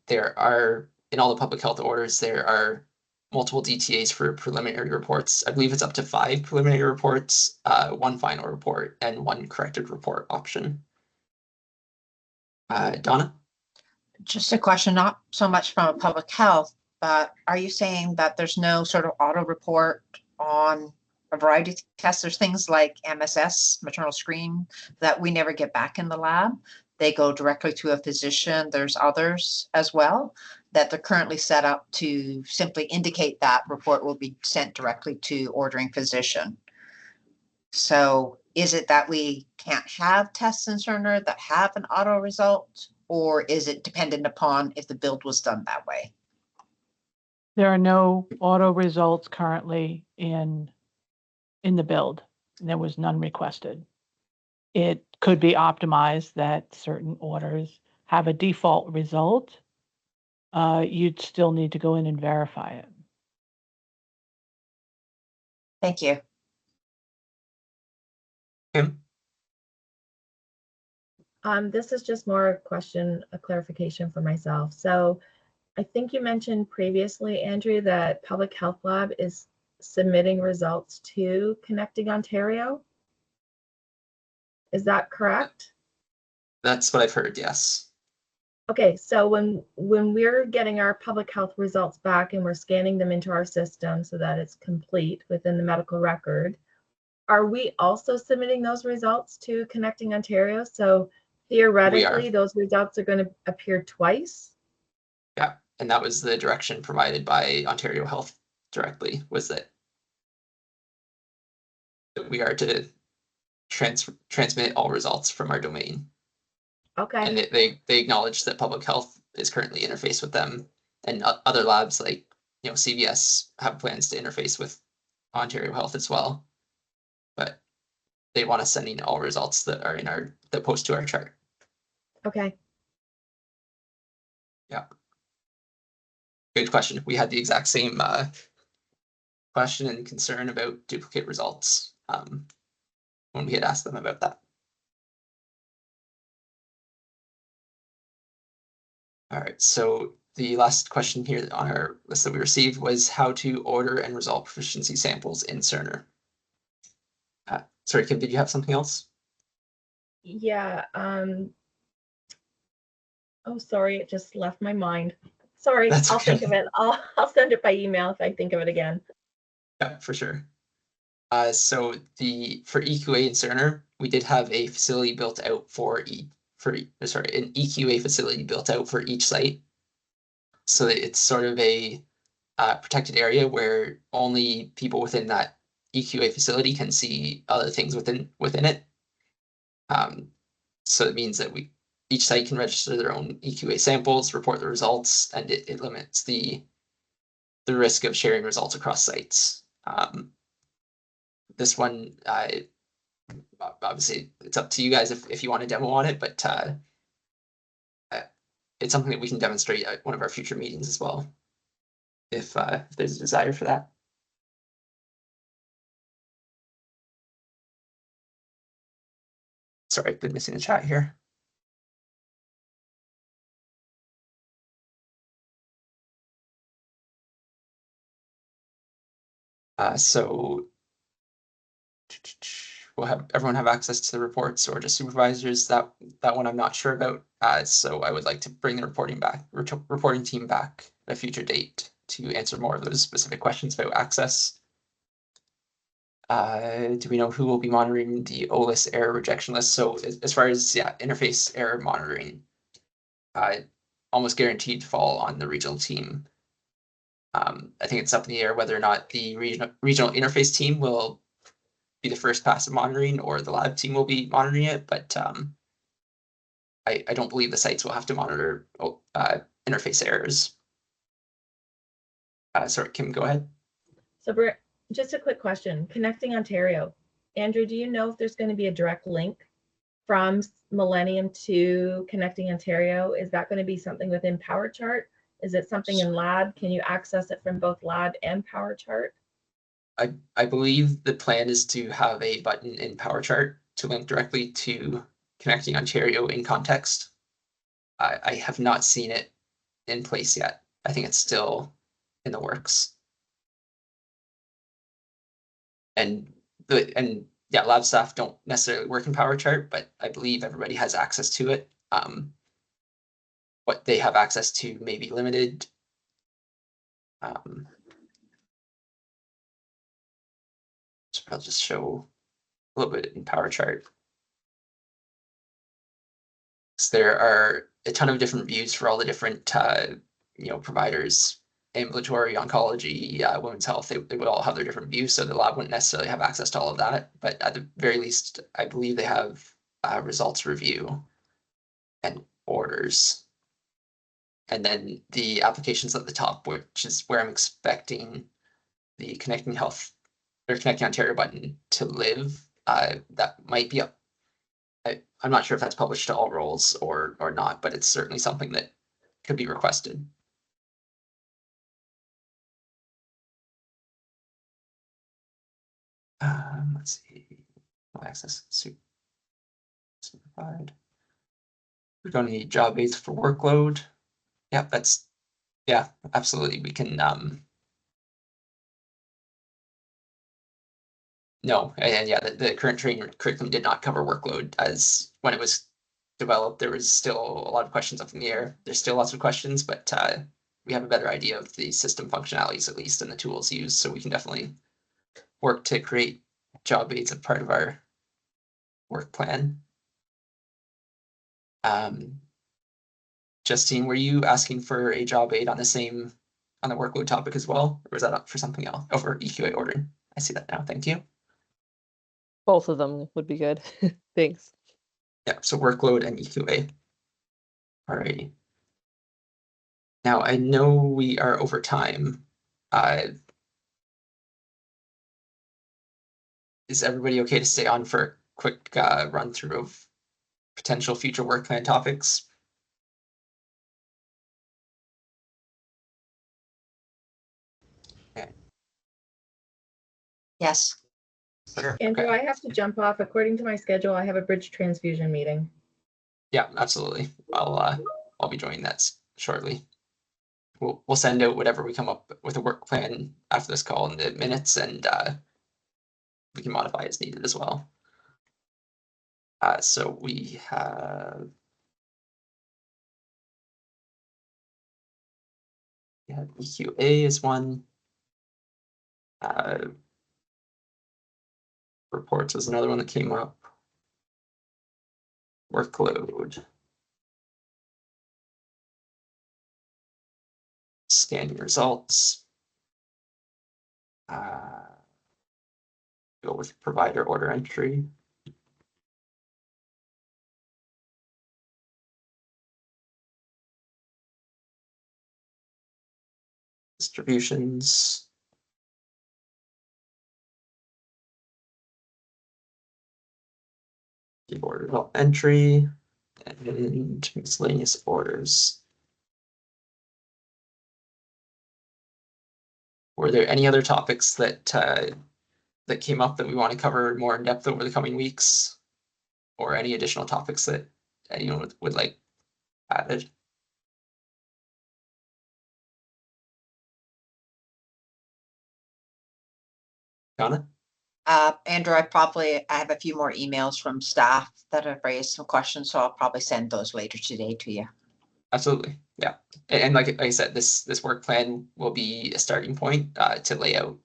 There are, in all the public health orders, there are multiple DTAs for preliminary reports. I believe it's up to 5 preliminary reports, 1 final report, and 1 corrected report option. Donna? Just a question, not so much from a public health, but are you saying that there's no sort of auto report on a variety of tests? There's things like MSS, maternal screen, that we never get back in the lab. They go directly to a physician. There's others as well that they're currently set up to simply indicate that report will be sent directly to ordering physician. So is it that we can't have tests in Cerner that have an auto result, or is it dependent upon if the build was done that way? There are no auto results currently in the build, and there was none requested. It could be optimized that certain orders have a default result. You'd still need to go in and verify it. Thank you. Kim? This is just more a question, a clarification for myself. So I think you mentioned previously, Andrew, that Public Health Lab is submitting results to Connecting Ontario. Is that correct? That's what I've heard, yes. Okay, so when we're getting our public health results back and we're scanning them into our system so that it's complete within the medical record, are we also submitting those results to Connecting Ontario? So theoretically, those results are going to appear twice? Yeah, and that was the direction provided by Ontario Health directly, was that we are to transmit all results from our domain. Okay. And they acknowledge that public health is currently interfaced with them, and other labs like CVS have plans to interface with Ontario Health as well. But they want us sending all results that are that post to our chart. Okay. Yeah. Good question. We had the exact same question and concern about duplicate results when we had asked them about that. All right, so the last question here on our list that we received was how to order and resolve proficiency samples in Cerner. Sorry, Kim, did you have something else? Yeah. Oh, sorry, it just left my mind. Sorry, That's I'll okay. think of it. I'll send it by email if I think of it again. Yeah, for sure. So for EQA and Cerner, we did have a facility built out an EQA facility built out for each site. So that it's sort of a protected area where only people within that EQA facility can see other things within it. So it means that each site can register their own EQA samples, report the results, and it limits the risk of sharing results across sites. This one, obviously, it's up to you guys if you want a demo on it, but it's something that we can demonstrate at one of our future meetings as well, if there's a desire for that. Sorry, I've been missing the chat here. So will everyone have access to the reports or just supervisors? That one I'm not sure about. So I would like to bring the reporting team back at a future date to answer more of those specific questions about access. Do we know who will be monitoring the OLIS error rejection list? So as far as interface error monitoring, almost guaranteed to fall on the regional team. I think it's up in the air whether or not the regional interface team will be the first pass of monitoring or the lab team will be monitoring it, but I don't believe the sites will have to monitor interface errors. Sorry, Kim, go ahead. So just a quick question, Connecting Ontario. Andrew, do you know if there's going to be a direct link from Millennium to Connecting Ontario? Is that going to be something within PowerChart? Is it something in Lab? Can you access it from both Lab and PowerChart? I believe the plan is to have a button in PowerChart to link directly to Connecting Ontario in context. I have not seen it in place yet. I think it's still in the works. And lab staff don't necessarily work in PowerChart, but I believe everybody has access to it. What they have access to may be limited. So I'll just show a little bit in PowerChart. So there are a ton of different views for all the different providers, ambulatory, oncology, women's health. They would all have their different views, so the lab wouldn't necessarily have access to all of that. But at the very least, I believe they have results review and orders. And then the applications at the top, which is where I'm expecting the Connecting Health or Connecting Ontario button to live. That might be up. I'm not sure if that's published to all roles or not, but it's certainly something that could be requested. Let's see. Access supervised. We're going to need job aids for workload. Yeah, absolutely. We can. No, and yeah, the current training curriculum did not cover workload as when it was developed, there was still a lot of questions up in the air. There's still lots of questions, but we have a better idea of the system functionalities, at least, and the tools used, so we can definitely work to create job aids as part of our work plan. Justine, were you asking for a job aid on the workload topic as well, or was that up for something else? Over EQA ordering. I see that now. Thank you. Both of them would be good. Thanks. Yeah, so workload and EQA. Alrighty. Now I know we are over time. Is everybody okay to stay on for a quick run through of potential future work plan topics? Okay. Yes. Sure. Andrew, Okay. I have to jump off. According to my schedule, I have a bridge transfusion meeting. Yeah, absolutely. I'll be joining that shortly. We'll send out whatever we come up with a work plan after this call in the minutes, and we can modify as needed as well. So we have EQA is one. Reports is another one that came up. Workload. Scanning results. Go with provider order entry. Distributions. Keyboard entry and miscellaneous orders. Were there any other topics that that came up that we want to cover more in depth over the coming weeks, or any additional topics that anyone would like added? Donna? Andrew, I have a few more emails from staff that have raised some questions, so I'll probably send those later today to you. Absolutely, yeah. And like I said, this work plan will be a starting point to lay out,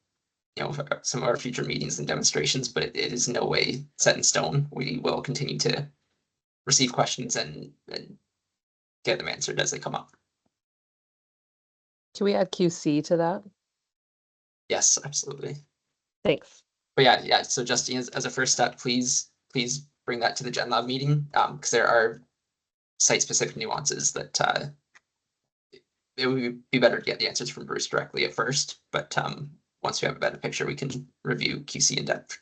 some of our future meetings and demonstrations, but it is in no way set in stone. We will continue to receive questions and get them answered as they come up. Can we add QC to that? Yes, absolutely. Thanks. But yeah. So Justine, as a first step, please bring that to the Gen Lab meeting, because there are site-specific nuances that it would be better to get the answers from Bruce directly at first. But once we have a better picture, we can review QC in depth.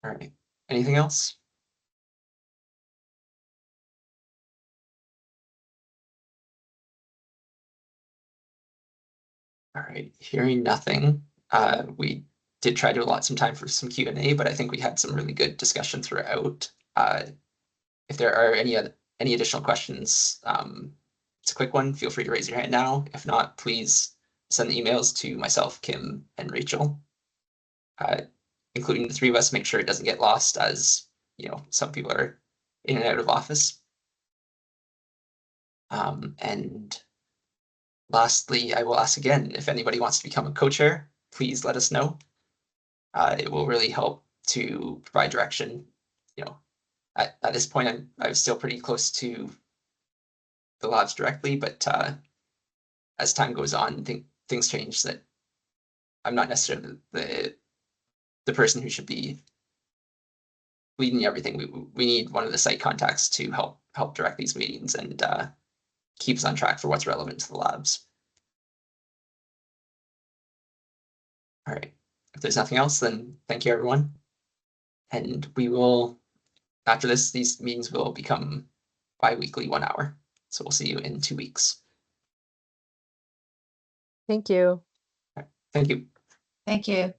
All right. Anything else? All right. Hearing nothing, we did try to allot some time for some Q&A, but I think we had some really good discussion throughout. If there are any additional questions, it's a quick one. Feel free to raise your hand now. If not, please send the emails to myself, Kim, and Rachel, including the three of us. Make sure it doesn't get lost, as some people are in and out of office. And lastly, I will ask again, if anybody wants to become a co-chair, please let us know. It will really help to provide direction. At this point, I'm still pretty close to the labs directly, but as time goes on, things change, that I'm not necessarily the person who should be leading everything. We need one of the site contacts to help direct these meetings and keep us on track for what's relevant to the labs. All right. If there's nothing else, then thank you, everyone. And we will, after this, these meetings will become bi-weekly, 1 hour. So we'll see you in 2 weeks. Thank you. Thank you. Thank you.